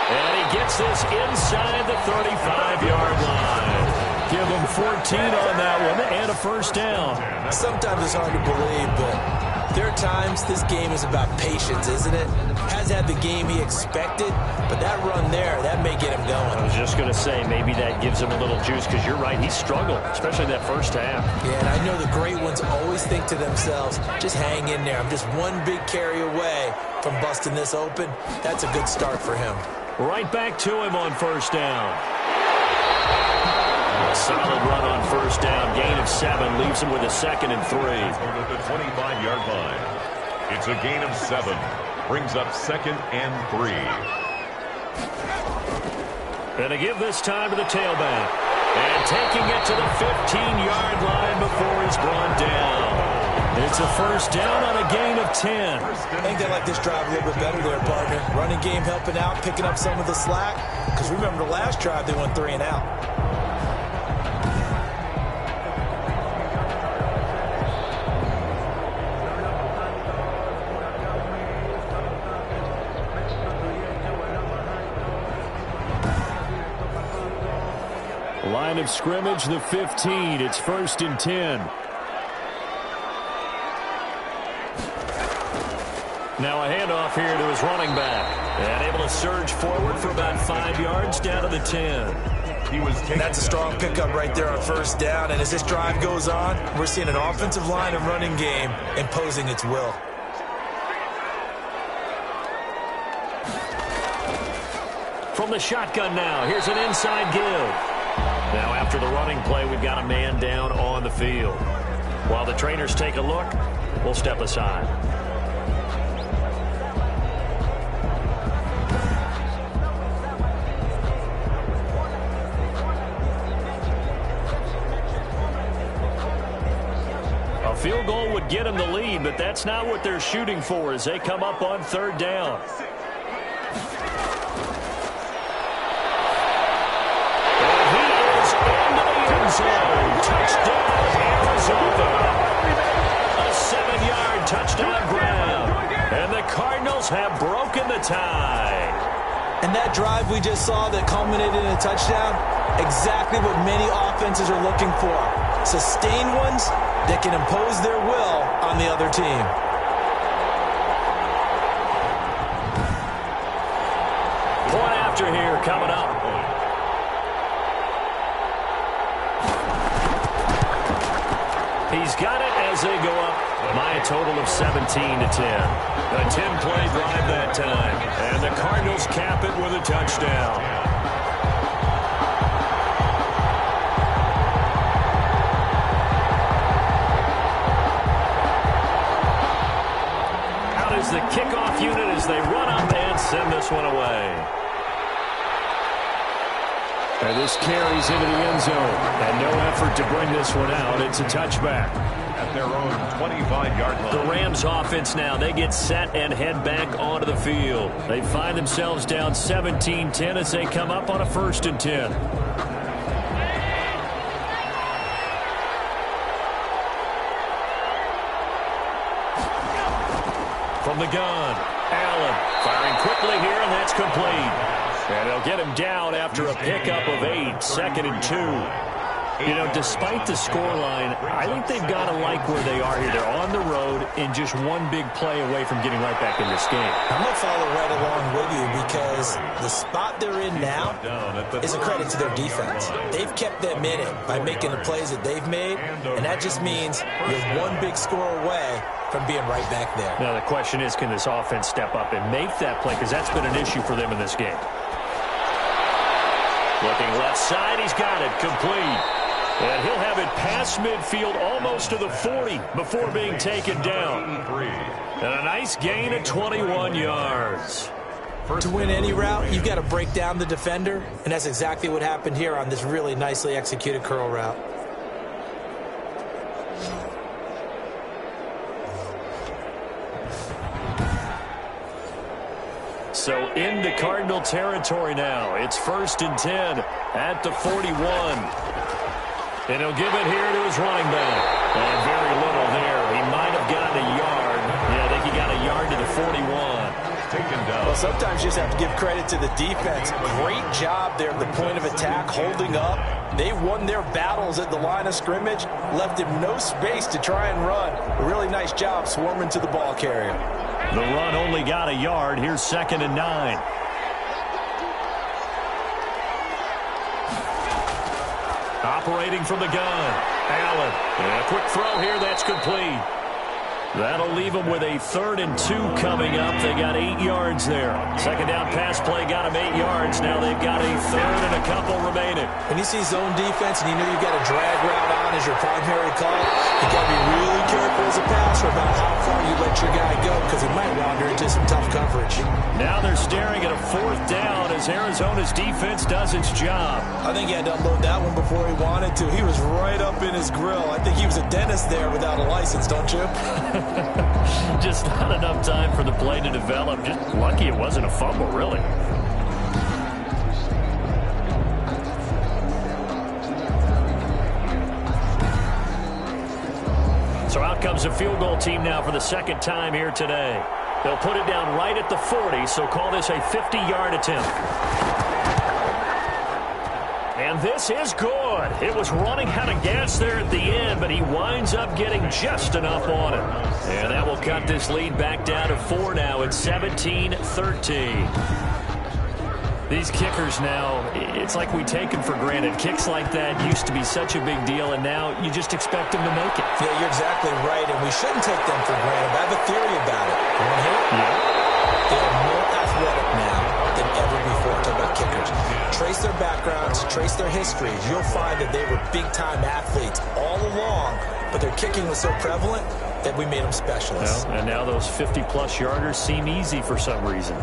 And he gets this inside the 35-yard line. Give him 14 on that one and a 1st down. Sometimes it's hard to believe, but there are times this game is about patience, isn't it? Has had the game he expected, but that run there, that may get him going. I was just going to say, maybe that gives him a little juice because you're right, he struggled, especially that first half. Yeah, and I know the great ones always think to themselves, just hang in there. I'm just one big carry away from busting this open. That's a good start for him. Right back to him on 1st down. A solid run on 1st down. Gain of 7 leaves him with a 2nd and 3. Over the 25-yard line. It's a gain of 7. Brings up 2nd and 3. And to give this time to the tailback. And taking it to the 15-yard line before he's brought down. It's a 1st down on a gain of 10. I think they like this drive a little bit better there, partner. Running game helping out, picking up some of the slack. Because remember the last drive, they went 3 and out. Line of scrimmage, the 15. It's 1st and 10. Now a handoff here to his running back. And able to surge forward for about 5 yards down to the 10. That's a strong pickup right there on 1st down. And as this drive goes on, we're seeing an offensive line and running game imposing its will. From the shotgun now, here's an inside give. Now after the running play, we've got a man down on the field. While the trainers take a look, we'll step aside. A field goal would get them the lead, but that's not what they're shooting for as they come up on 3rd down. Touchdown, Arizona. A 7-yard touchdown grab. And the Cardinals have broken the tie. And that drive we just saw that culminated in a touchdown, exactly what many offenses are looking for. Sustained ones that can impose their will on the other team. Point after here coming up. He's got it as they go up by a total of 17 to 10. A 10-play drive that time. And the Cardinals cap it with a touchdown. Out is the kickoff unit as they run up and send this one away. And this carries into the end zone. And no effort to bring this one out. It's a touchback. At their own 25-yard line. The Rams offense now, they get set and head back onto the field. They find themselves down 17-10 as they come up on a 1st and 10. From the gun, Allen firing quickly here, and that's complete. And they'll get him down after a pickup of 8, 2nd and 2. You know, despite the scoreline, I think they've got to like where they are here. They're on the road and just one big play away from getting right back in this game. I'm going to follow right along with you because the spot they're in now is a credit to their defense. They've kept them in it by making the plays that they've made, and that just means you're one big score away from being right back there. Now, the question is, can this offense step up and make that play? Because that's been an issue for them in this game. Looking left side, he's got it, complete. And he'll have it past midfield almost to the 40 before being taken down. And a nice gain of 21 yards. To win any route, you've got to break down the defender, and that's exactly what happened here on this really nicely executed curl route. So into Cardinal territory now. It's 1st and 10 at the 41. And he'll give it here to his running back. And very little there. He might have gotten a yard. Yeah, I think he got a yard to the 41. Taken down. Well, sometimes you just have to give credit to the defense. Great job there at the point of attack, holding up. They won their battles at the line of scrimmage, left him no space to try and run. A really nice job swarming to the ball carrier. The run only got a yard. Here's 2nd and 9. Operating from the gun, Allen. And a quick throw here, that's complete. That'll leave them with a 3rd and 2 coming up. They got 8 yards there. 2nd down pass play got them 8 yards. Now they've got a 3rd and a couple remaining. When you see zone defense and you know you've got a drag route on as your primary call, you've got to be really careful as a passer about how far you let your guy go because he might wander into some tough coverage. Now they're staring at a 4th down as Arizona's defense does its job. I think he had to unload that one before he wanted to. He was right up in his grill. I think he was a dentist there without a license, don't you? Just not enough time for the play to develop. Just lucky it wasn't a fumble, really. So out comes the field goal team now for the 2nd time here today. They'll put it down right at the 40, so call this a 50-yard attempt. And this is good. It was running out of gas there at the end, but he winds up getting just enough on it. And that will cut this lead back down to 4 now. It's 17-13. These kickers now, it's like we take them for granted. Kicks like that used to be such a big deal, and now you just expect them to make it. Yeah, you're exactly right, and we shouldn't take them for granted. I have a theory about it. You want to hear it? Yeah. They are more athletic now than ever before. Talk about kickers. Trace their backgrounds, trace their histories. You'll find that they were big-time athletes all along, but their kicking was so prevalent that we made them specialists. Well, and now those 50-plus yarders seem easy for some reason.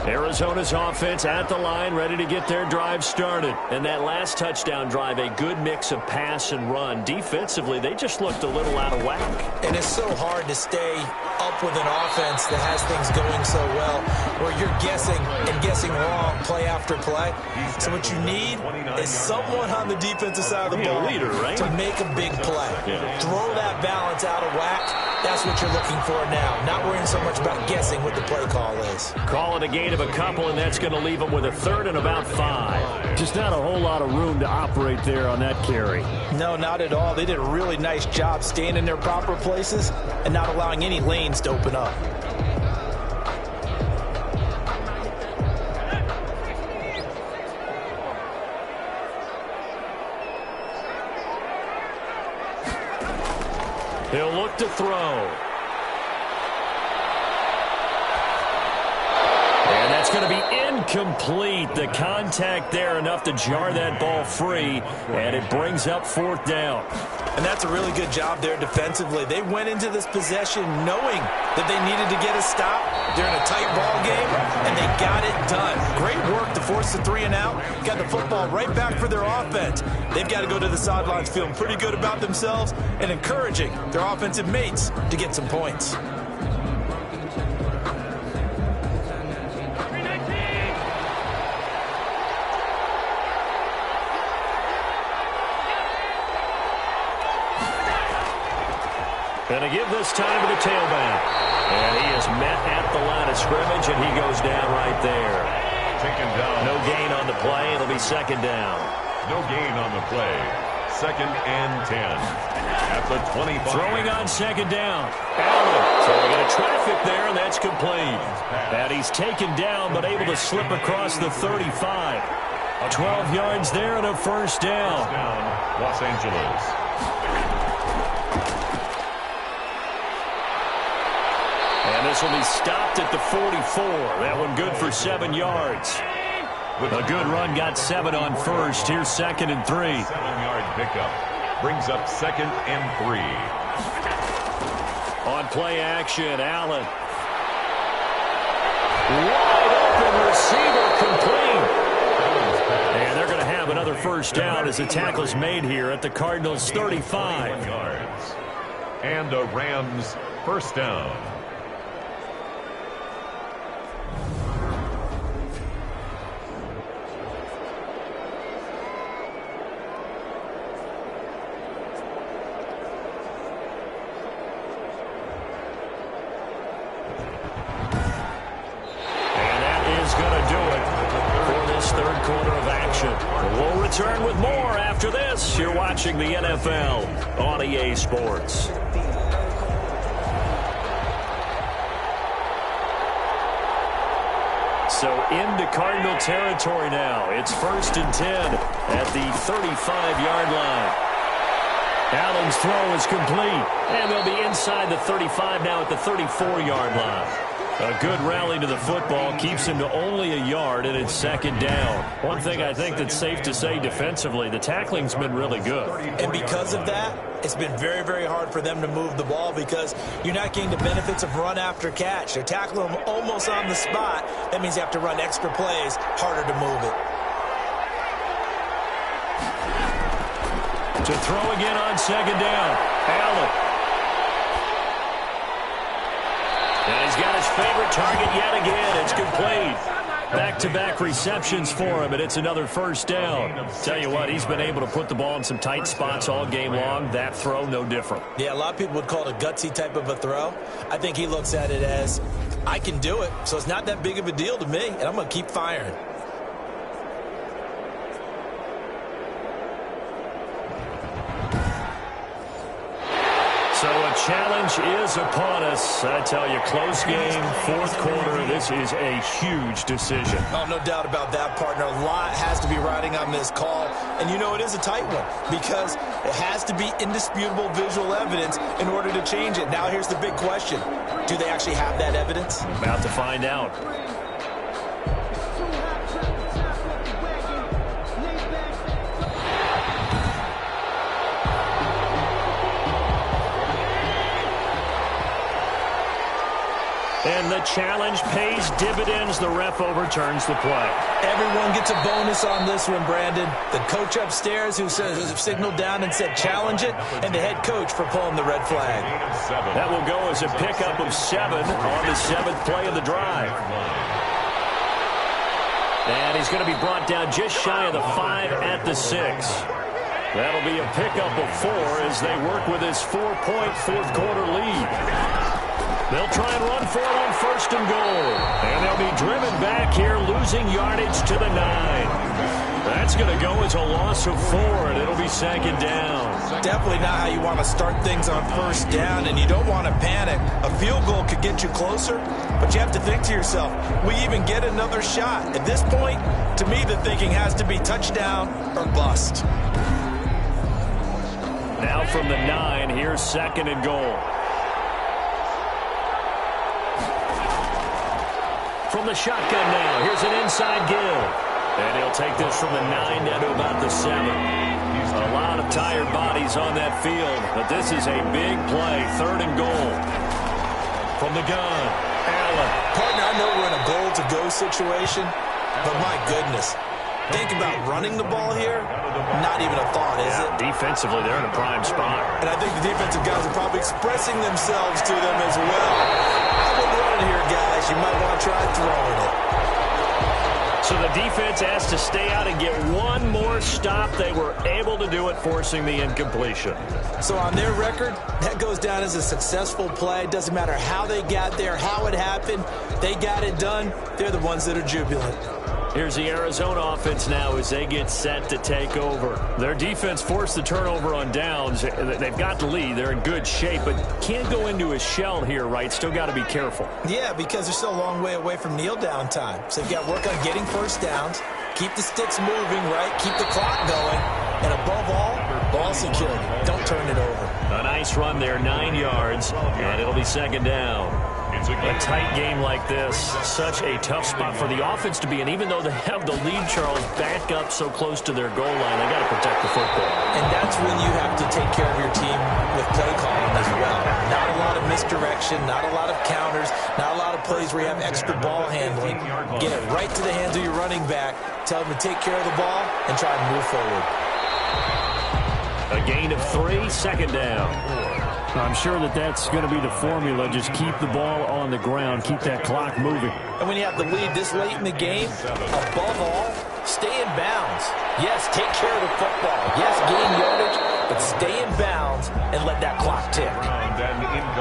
Arizona's offense at the line, ready to get their drive started. And that last touchdown drive, a good mix of pass and run. Defensively, they just looked a little out of whack. And it's so hard to stay up with an offense that has things going so well, where you're guessing and guessing wrong play after play. So what you need is someone on the defensive side of the ball leader, right? to make a big play. Yeah. Throw that balance out of whack. That's what you're looking for now. Not worrying so much about guessing what the play call is. Call it a gain of a couple, and that's going to leave them with a third and about 5. Just not a whole lot of room to operate there on that carry. No, not at all. They did a really nice job staying in their proper places and not allowing any lanes to open up. He'll look to throw. And that's going to be incomplete. The contact there enough to jar that ball free, and it brings up 4th down. And that's a really good job there defensively. They went into this possession knowing that they needed to get a stop. They're in a tight ball game, and they got it done. Great work to force the 3 and out. Got the football right back for their offense. They've got to go to the sidelines feeling pretty good about themselves and encouraging their offensive mates to get some points. Going to give this time to the tailback. And he is met at the line of scrimmage, and he goes down right there. Taken down. No gain on the play. It'll be 2nd down. No gain on the play. 2nd and 10. At the 25. Throwing on 2nd down. Allen. So we got a traffic there, and that's complete. And he's taken down, but able to slip across the 35. 12 yards there and a 1st down. Los Angeles. And this will be stopped at the 44. That one good for 7 yards. A good run got 7 on 1st. Here's 2nd and 3. 7-yard pickup. Brings up 2nd and 3. On play action, Allen. Wide open receiver complete. And they're going to have another 1st down as the tackle's made here at the Cardinals' 35. Yards. And a Rams 1st down. We'll return with more after this. You're watching the NFL on EA Sports. So into Cardinal territory now. It's 1st and 10 at the 35-yard line. Allen's throw is complete. And they'll be inside the 35 now at the 34-yard line. A good rally to the football keeps him to only a yard, and it's 2nd down. One thing I think that's safe to say defensively, the tackling's been really good. And because of that, it's been very, very hard for them to move the ball because you're not getting the benefits of run after catch. They're tackling them almost on the spot. That means you have to run extra plays, harder to move it. To throw again on 2nd down, Allen. And he's got his favorite target yet again. It's complete. Back-to-back receptions for him, and it's another 1st down. Tell you what, he's been able to put the ball in some tight spots all game long. That throw, no different. Yeah, a lot of people would call it a gutsy type of a throw. I think he looks at it as, I can do it, so it's not that big of a deal to me, and I'm going to keep firing. challenge is upon us. I tell you, close game, fourth quarter. This is a huge decision. Oh, no doubt about that, partner. A lot has to be riding on this call. And you know it is a tight one because it has to be indisputable visual evidence in order to change it. Now here's the big question. Do they actually have that evidence? About to find out. And the challenge pays dividends. The ref overturns the play. Everyone gets a bonus on this one, Brandon. The coach upstairs who signaled down and said challenge it, and the head coach for pulling the red flag. That will go as a pickup of 7 on the 7th play of the drive. And he's going to be brought down just shy of the 5 at the 6. That'll be a pickup of 4 as they work with his 4-point fourth quarter lead. They'll try and run for it on 1st and goal. And they'll be driven back here, losing yardage to the 9. That's going to go as a loss of 4, and it'll be 2nd down. Definitely not how you want to start things on 1st down, and you don't want to panic. A field goal could get you closer, but you have to think to yourself, we even get another shot. At this point, to me, the thinking has to be touchdown or bust. Now from the 9, here's 2nd and goal. From the shotgun now, here's an inside give. And he'll take this from the 9 down to about the 7. A lot of tired bodies on that field, but this is a big play. 3rd and goal. From the gun, Allen. Partner, I know we're in a goal-to-go situation, but my goodness. Think about running the ball here. Not even a thought, is it? Defensively, they're in a prime spot. And I think the defensive guys are probably expressing themselves to them as well. I wouldn't run it here, guys. You might want to try throwing it. So the defense has to stay out and get one more stop. They were able to do it, forcing the incompletion. So on their record, that goes down as a successful play. Doesn't matter how they got there, how it happened. They got it done. They're the ones that are jubilant. Here's the Arizona offense now as they get set to take over. Their defense forced the turnover on downs. They've got the lead. They're in good shape, but can't go into a shell here, right? Still got to be careful. Yeah, because they're still a long way away from kneel down time. So you've got to work on getting 1st downs, keep the sticks moving, right? Keep the clock going. And above all, ball security. Don't turn it over. A nice run there, 9 yards, and it'll be 2nd down. A tight game like this, such a tough spot for the offense to be in. Even though they have the lead, Charles, back up so close to their goal line, they got to protect the football. And that's when you have to take care of your team with play calling as well. Not a lot of misdirection, not a lot of counters, not a lot of plays where you have extra ball handling. Get it right to the hands of your running back, tell them to take care of the ball, and try and move forward. A gain of 3, 2nd down. I'm sure that's going to be the formula. Just keep the ball on the ground. Keep that clock moving. And when you have the lead this late in the game, above all, stay in bounds. Yes, take care of the football. Yes, gain yardage, but stay in bounds and let that clock tick.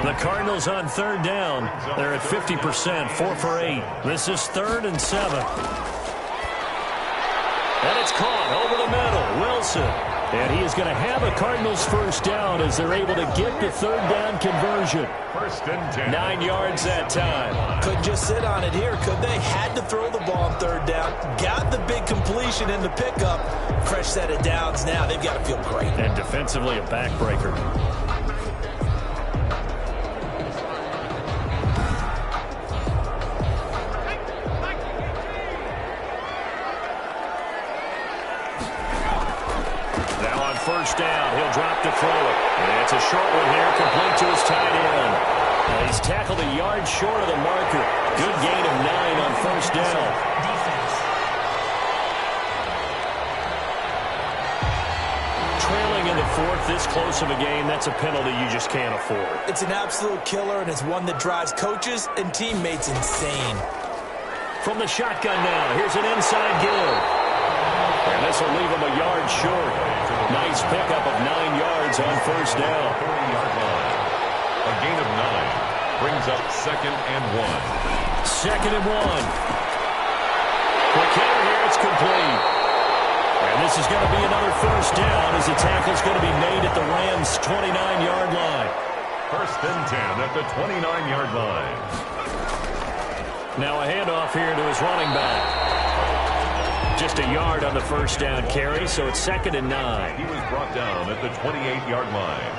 The Cardinals on 3rd down. They're at 50%, 4 for 8. This is 3rd and 7. And it's caught over the middle. Wilson. And he is going to have a Cardinals 1st down as they're able to get the 3rd down conversion. 1st and 10. 9 yards that time. Couldn't just sit on it here, could they? Had to throw the ball on 3rd down. Got the big completion in the pickup. Fresh set of downs now. They've got to feel great. And defensively, a backbreaker. Now on 1st down, he'll drop to throw it. And it's a short one here, complete to his tight end. And he's tackled a yard short of the marker. Good gain of 9 on 1st down. Trailing in the 4th, this close of a game, that's a penalty you just can't afford. It's an absolute killer, and it's one that drives coaches and teammates insane. From the shotgun now, here's an inside give. And this will leave him a yard short. Nice pickup of 9 yards on 1st down. A gain of 9 brings up 2nd and 1. 2nd and 1. Quick hitter here, it's complete. And this is going to be another 1st down as the tackle's going to be made at the Rams' 29-yard line. First and 10 at the 29-yard line. Now a handoff here to his running back. Just a yard on the first down carry, so it's 2nd and 9. He was brought down at the 28-yard line.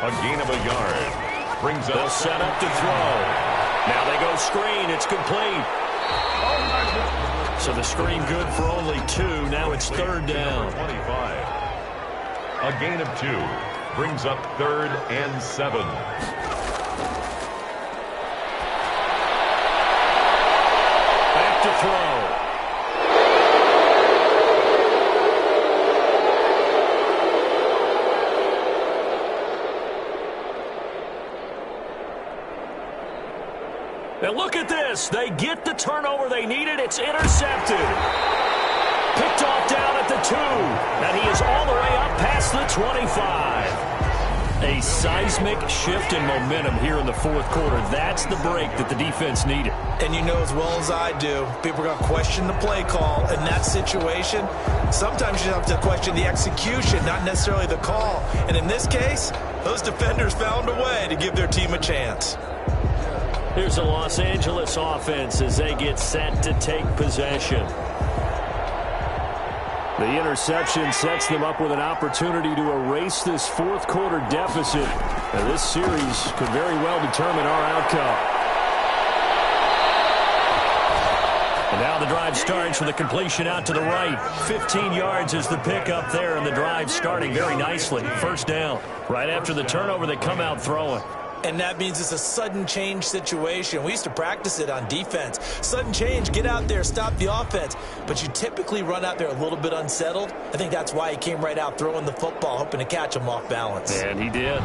A gain of a yard. Brings up. They'll set up to throw. Now they go screen. It's complete. So the screen good for only 2. Now it's 3rd down. 25. A gain of 2. Brings up 3rd and 7. Back to throw. And look at this. They get the turnover they needed. It's intercepted. Picked off down at the 2. And he is all the way up past the 25. A seismic shift in momentum here in the fourth quarter. That's the break that the defense needed. And you know as well as I do, people are going to question the play call in that situation. Sometimes you have to question the execution, not necessarily the call. And in this case, those defenders found a way to give their team a chance. Here's the Los Angeles offense as they get set to take possession. The interception sets them up with an opportunity to erase this fourth quarter deficit. And this series could very well determine our outcome. And now the drive starts with a completion out to the right. 15 yards is the pickup there, and the drive starting very nicely. First down. Right after the turnover, they come out throwing. And that means it's a sudden change situation. We used to practice it on defense. Sudden change, get out there, stop the offense. But you typically run out there a little bit unsettled. I think that's why he came right out throwing the football, hoping to catch him off balance. And he did.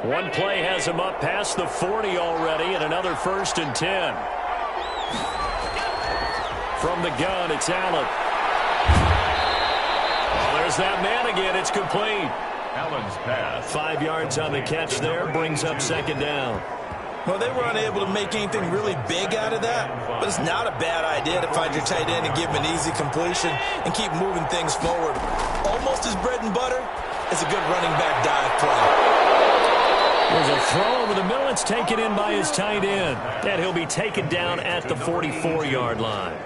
One play has him up past the 40 already, and another 1st and 10. From the gun, it's Allen. Oh, there's that man again. It's complete. Allen's pass. 5 yards on the catch there, brings up 2nd down. Well, they were unable to make anything really big out of that, but it's not a bad idea to find your tight end and give him an easy completion and keep moving things forward. Almost his bread and butter is a good running back dive play. There's a throw over the middle. It's taken in by his tight end, and he'll be taken down at the 44-yard line.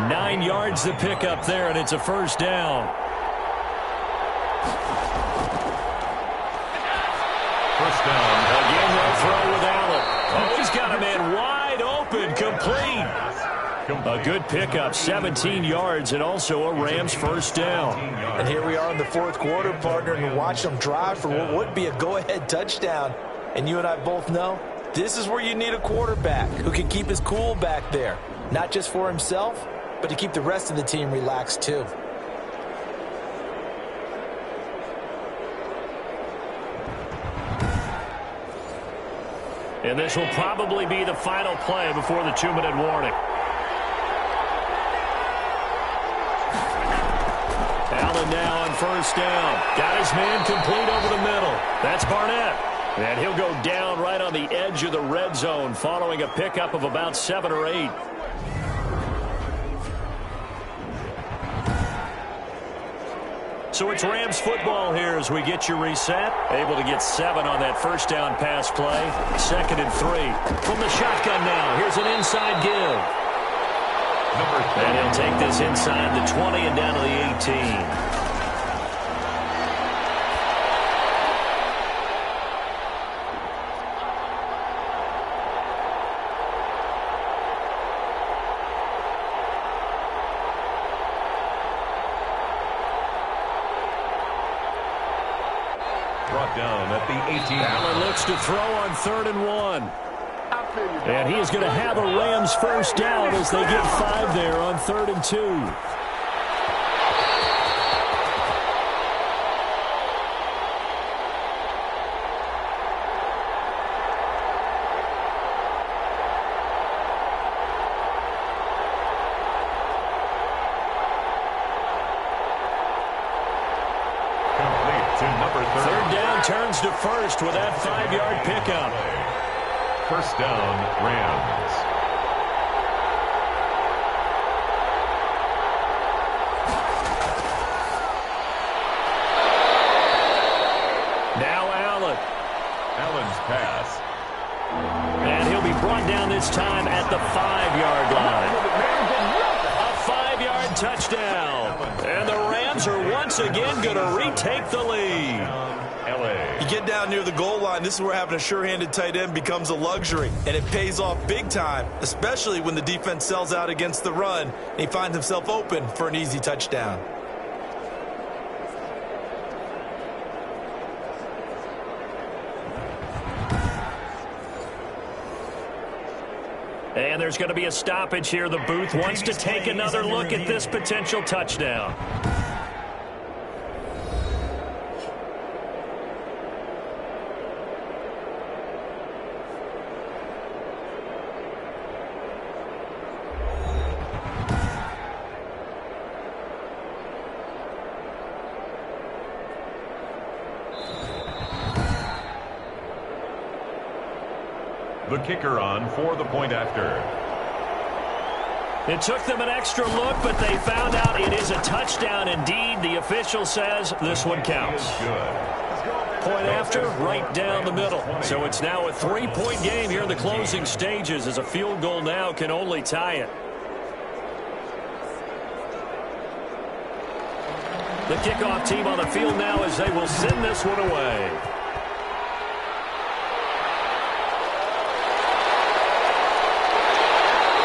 9 yards to pick up there, and it's a first down. First down. Again, they'll throw with Allen. Oh, he's got a man wide open, complete. A good pickup, 17 yards, and also a Rams first down. And here we are in the fourth quarter, partner, and watch them drive for what would be a go-ahead touchdown. And you and I both know this is where you need a quarterback who can keep his cool back there, not just for himself, but to keep the rest of the team relaxed too. And this will probably be the final play before the 2-minute warning. Allen now on first down. Got his man complete over the middle. That's Barnett. And he'll go down right on the edge of the red zone following a pickup of about 7 or 8. So it's Rams football here as we get you reset. Able to get 7 on that first down pass play. 2nd and 3. From the shotgun now. Here's an inside give. And he'll take this inside the 20 and down to the 18. Brought down at the 18. Allen looks to throw on 3rd and 1. And he is going to have a Rams first down as they get 5 there on 3rd and 2. Third down turns to first with that 5-yard pickup. First down, Rams. Allen's pass. And he'll be brought down this time at the 5-yard line. A 5-yard touchdown. And the Rams are once again going to retake the lead. You get down near the goal line, this is where having a sure-handed tight end becomes a luxury, and it pays off big time, especially when the defense sells out against the run, and he finds himself open for an easy touchdown. And there's going to be a stoppage here. The booth wants to take another look at this potential touchdown. The kicker on for the point after. It took them an extra look, but they found out it is a touchdown indeed. The official says this one counts. Point after, right down the middle. So it's now a 3-point game here in the closing stages, as a field goal now can only tie it. The kickoff team on the field now as they will send this one away.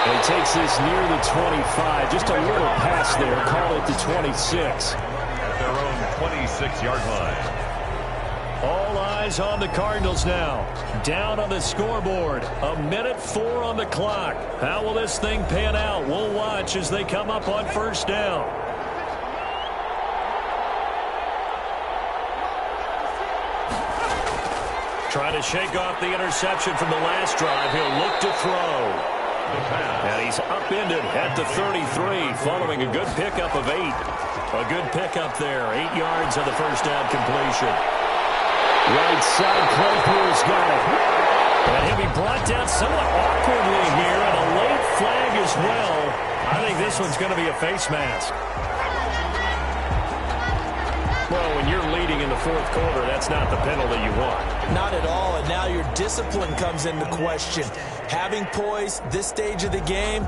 He takes this near the 25. Just a little pass there. Call it the 26. At their own 26-yard line. All eyes on the Cardinals now. Down on the scoreboard. 1:04 on the clock. How will this thing pan out? We'll watch as they come up on first down. Trying to shake off the interception from the last drive. He'll look to throw. And he's upended at the 33 following a good pickup of 8. A good pickup there. 8 yards on the first down completion. Right side, Claypool's got it. And he'll be brought down somewhat awkwardly here, and a late flag as well. I think this one's going to be a face mask. Well, when you're leading in the fourth quarter, that's not the penalty you want. Not at all, and now your discipline comes into question. Having poise this stage of the game,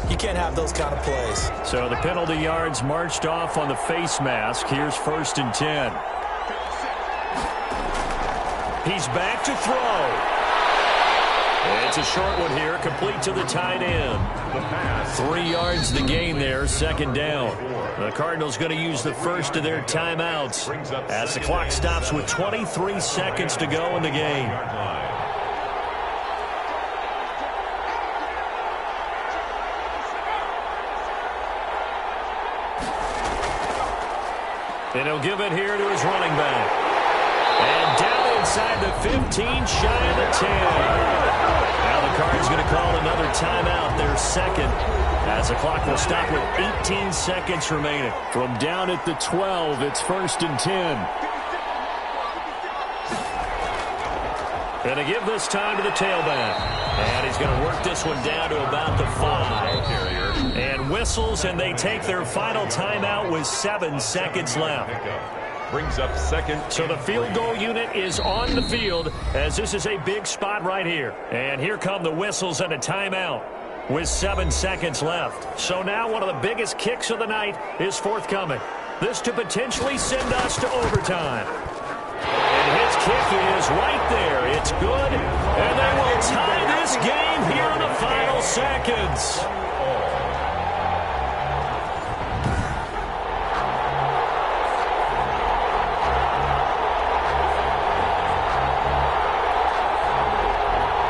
you can't have those kind of plays. So the penalty yards marched off on the face mask. Here's 1st and 10. He's back to throw. It's a short one here, complete to the tight end. 3 yards the gain there, 2nd down. The Cardinals going to use the first of their timeouts as the clock stops with 23 seconds to go in the game. And he'll give it here to his running back. And down inside the 15, shy of the 10. Now the Cards going to call another timeout, their 2nd, as the clock will stop with 18 seconds remaining. From down at the 12, it's 1st and 10. And to give this time to the tailback. And he's going to work this one down to about the 5. And whistles, and they take their final timeout with 7 seconds left. Brings up 2nd. So the field goal unit is on the field, as this is a big spot right here. And here come the whistles and a timeout with 7 seconds left. So now one of the biggest kicks of the night is forthcoming. This to potentially send us to overtime. And his kick is right there. It's good. And they will tie this game here in the final seconds.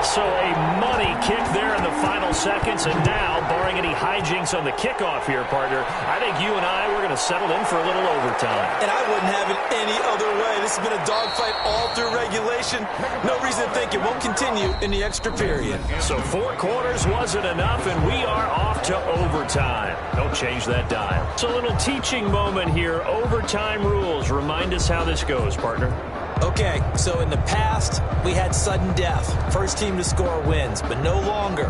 So a money kick there in the final seconds, and now, barring any hijinks on the kickoff here, partner, I think you and I, we're going to settle in for a little overtime. And I wouldn't have it any other way. This has been a dogfight all through regulation. No reason to think it won't continue in the extra period. So 4 quarters wasn't enough, and we are off to overtime. Don't change that dial. It's a little teaching moment here. Overtime rules. Remind us how this goes, partner. Okay, so in the past, we had sudden death. First team to score wins, but no longer.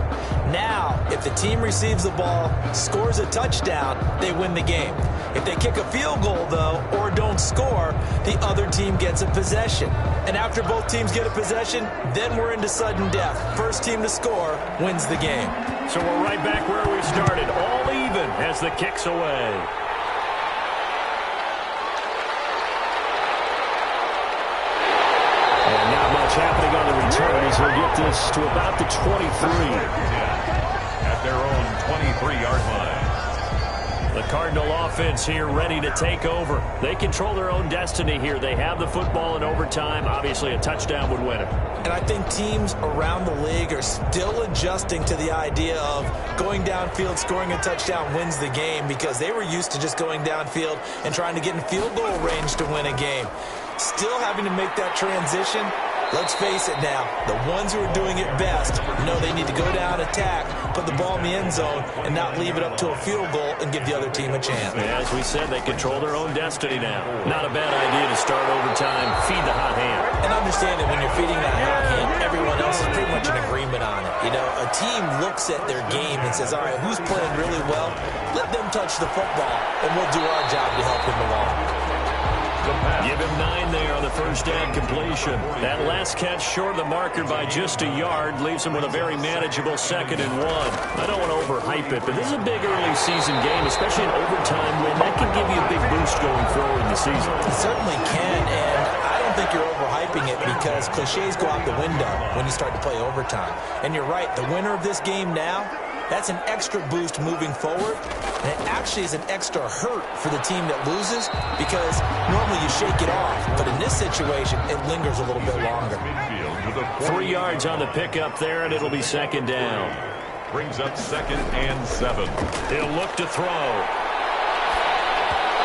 Now, if the team receives the ball, scores a touchdown, they win the game. If they kick a field goal, though, or don't score, the other team gets a possession. And after both teams get a possession, then we're into sudden death. First team to score wins the game. So we're right back where we started, all even as the kick's away. And not much happening on the return as he'll get this to about the 23. At their own 23-yard line. The Cardinal offense here ready to take over. They control their own destiny here. They have the football in overtime. Obviously, a touchdown would win it. And I think teams around the league are still adjusting to the idea of going downfield, scoring a touchdown wins the game, because they were used to just going downfield and trying to get in field goal range to win a game. Still having to make that transition. Let's face it now, the ones who are doing it best know they need to go down, attack, put the ball in the end zone, and not leave it up to a field goal and give the other team a chance. As we said, they control their own destiny now. Not a bad idea to start overtime, feed the hot hand. And understand that when you're feeding that hot hand, everyone else is pretty much in agreement on it. You know, a team looks at their game and says, all right, who's playing really well? Let them touch the football, and we'll do our job to help him along. Give him 9 there on the first down completion. That last catch short of the marker by just a yard leaves him with a very manageable 2nd and 1. I don't want to overhype it, but this is a big early season game, especially an overtime win. That can give you a big boost going forward in the season. It certainly can, and I don't think you're overhyping it because cliches go out the window when you start to play overtime. And you're right, the winner of this game now, that's an extra boost moving forward, and it actually is an extra hurt for the team that loses because normally you shake it off, but in this situation, it lingers a little bit longer. 3 yards on the pickup there, and it'll be 2nd down. Brings up 2nd and 7. He'll look to throw.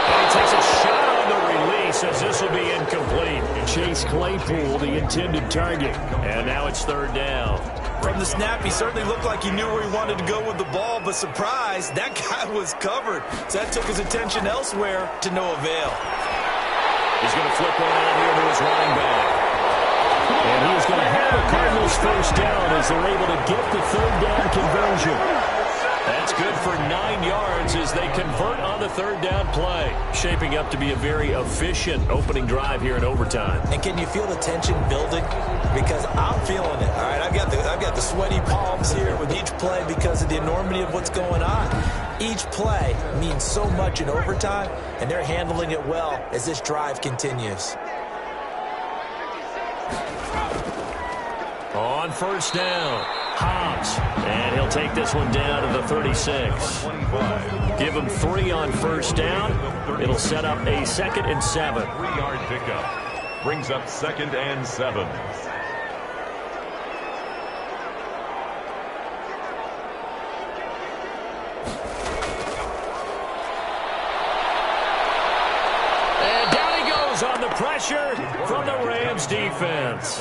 And he takes a shot on the release as this will be incomplete. Chase Claypool, the intended target. And now it's 3rd down. From the snap, he certainly looked like he knew where he wanted to go with the ball, but surprise, that guy was covered. So that took his attention elsewhere to no avail. He's going to flip one out here to his running back. And he's going to have the Cardinals first down as they're able to get the 3rd down conversion. That's good for 9 yards as they convert on the 3rd down play. Shaping up to be a very efficient opening drive here in overtime. And can you feel the tension building? Because I'm feeling it. All right, I've got the sweaty palms here with each play because of the enormity of what's going on. Each play means so much in overtime, and they're handling it well as this drive continues. On first down, Hobbs, and he'll take this one down to the 36. Give him 3 on first down. It'll set up a 2nd and 7. 3-yard pickup. Brings up 2nd and 7. And down he goes on the pressure from the Rams defense.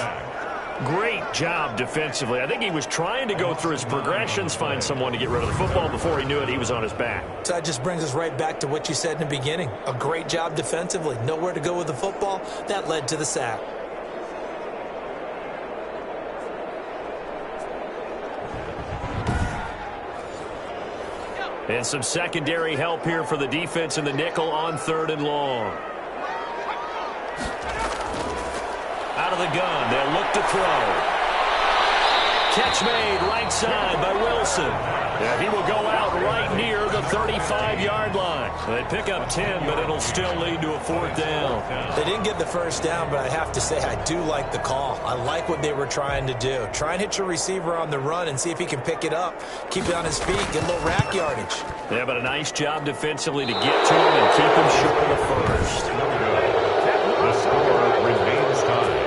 Great job defensively. I think he was trying to go through his progressions, find someone to get rid of the football. Before he knew it, he was on his back. So that just brings us right back to what you said in the beginning. A great job defensively. Nowhere to go with the football. That led to the sack. And some secondary help here for the defense in the nickel on 3rd and long. Out of the gun, they'll look to throw. Catch made right side by Wilson. And he will go out right near the 35-yard line. They pick up 10, but it'll still lead to a 4th down. They didn't get the first down, but I have to say I do like the call. I like what they were trying to do. Try and hit your receiver on the run and see if he can pick it up. Keep it on his feet, get a little rack yardage. Yeah, but a nice job defensively to get to him and keep him short of the first. The score remains tied.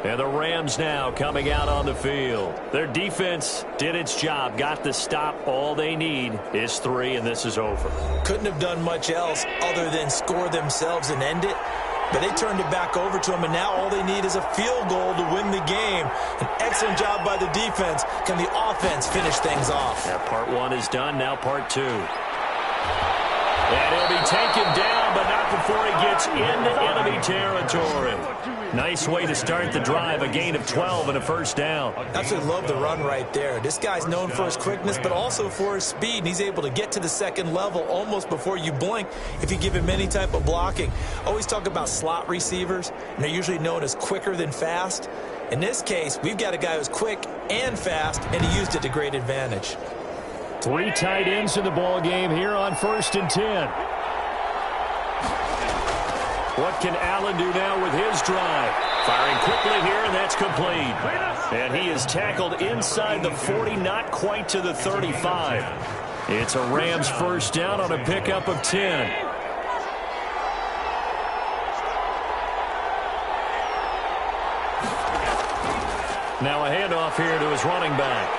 And the Rams now coming out on the field. Their defense did its job, got the stop. All they need is 3, and this is over. Couldn't have done much else other than score themselves and end it. But they turned it back over to him, and now all they need is a field goal to win the game. An excellent job by the defense. Can the offense finish things off? Yeah, part one is done, now part two. And he'll be taken down, but not before he gets into enemy territory. Nice way to start the drive, a gain of 12 and a first down. Absolutely love the run right there. This guy's known for his quickness, but also for his speed. And he's able to get to the second level almost before you blink if you give him any type of blocking. Always talk about slot receivers, and they're usually known as quicker than fast. In this case, we've got a guy who's quick and fast, and he used it to great advantage. 3 tight ends in the ball game here on 1st and 10. What can Allen do now with his drive? Firing quickly here, and that's complete. And he is tackled inside the 40, not quite to the 35. It's a Rams first down on a pickup of 10. Now a handoff here to his running back.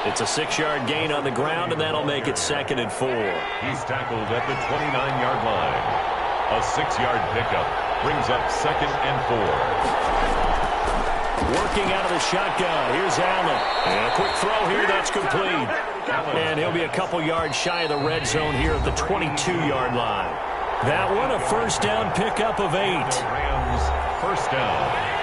It's a 6-yard gain on the ground, and that'll make it 2nd and 4. He's tackled at the 29-yard line. A 6-yard pickup brings up 2nd and 4. Working out of the shotgun. Here's Allen. And a quick throw here. That's complete. And he'll be a couple yards shy of the red zone here at the 22-yard line. That one, a first down pickup of 8. Rams first down.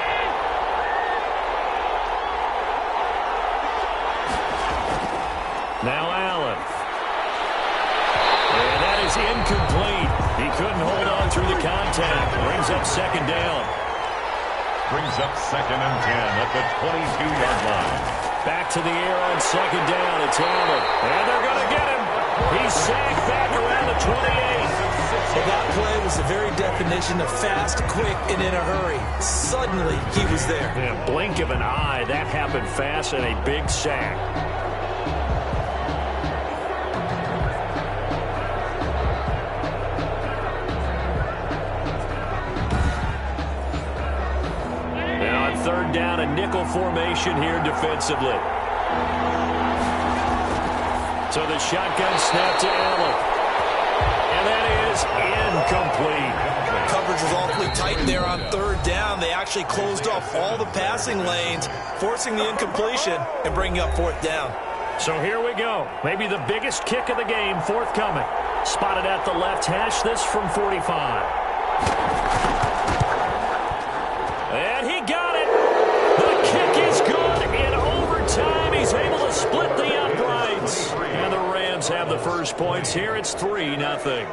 Now Allen. And that is incomplete. He couldn't hold on through the contact. Brings up 2nd down. Brings up 2nd and 10 at the 22-yard line. Back to the air on 2nd down. It's Allen. And they're going to get him. He's sacked back around the 28. Well, that play was the very definition of fast, quick, and in a hurry. Suddenly, he was there. In a blink of an eye, that happened fast and a big sack. Third down, a nickel formation here defensively. So the shotgun snap to Allen. And that is incomplete. Coverage was awfully tight there on 3rd down. They actually closed off all the passing lanes, forcing the incompletion and bringing up 4th down. So here we go. Maybe the biggest kick of the game forthcoming. Spotted at the left hash, this from 45. And he got it. The kick is good. In overtime, he's able to split the uprights. And the Rams have the first points here. It's 3-0.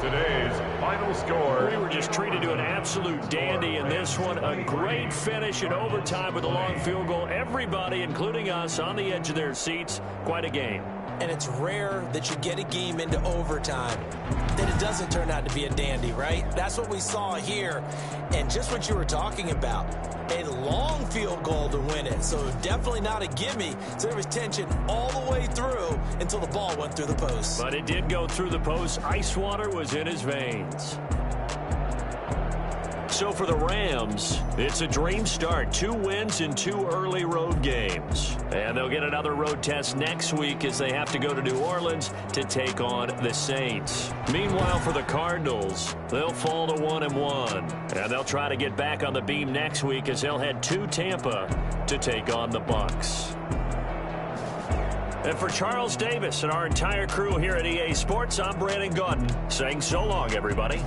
Today's final score. We were just treated to an absolute dandy in this one. A great finish in overtime with a long field goal. Everybody, including us, on the edge of their seats. Quite a game. And it's rare that you get a game into overtime that it doesn't turn out to be a dandy, right? That's what we saw here. And just what you were talking about, a long field goal to win it. So definitely not a gimme. So there was tension all the way through until the ball went through the post. But it did go through the post. Ice water was in his veins. So for the Rams, it's a dream start. 2 wins in 2 early road games. And they'll get another road test next week as they have to go to New Orleans to take on the Saints. Meanwhile, for the Cardinals, they'll fall to 1-1. And they'll try to get back on the beam next week as they'll head to Tampa to take on the Bucs. And for Charles Davis and our entire crew here at EA Sports, I'm Brandon Gaudin saying so long, everybody.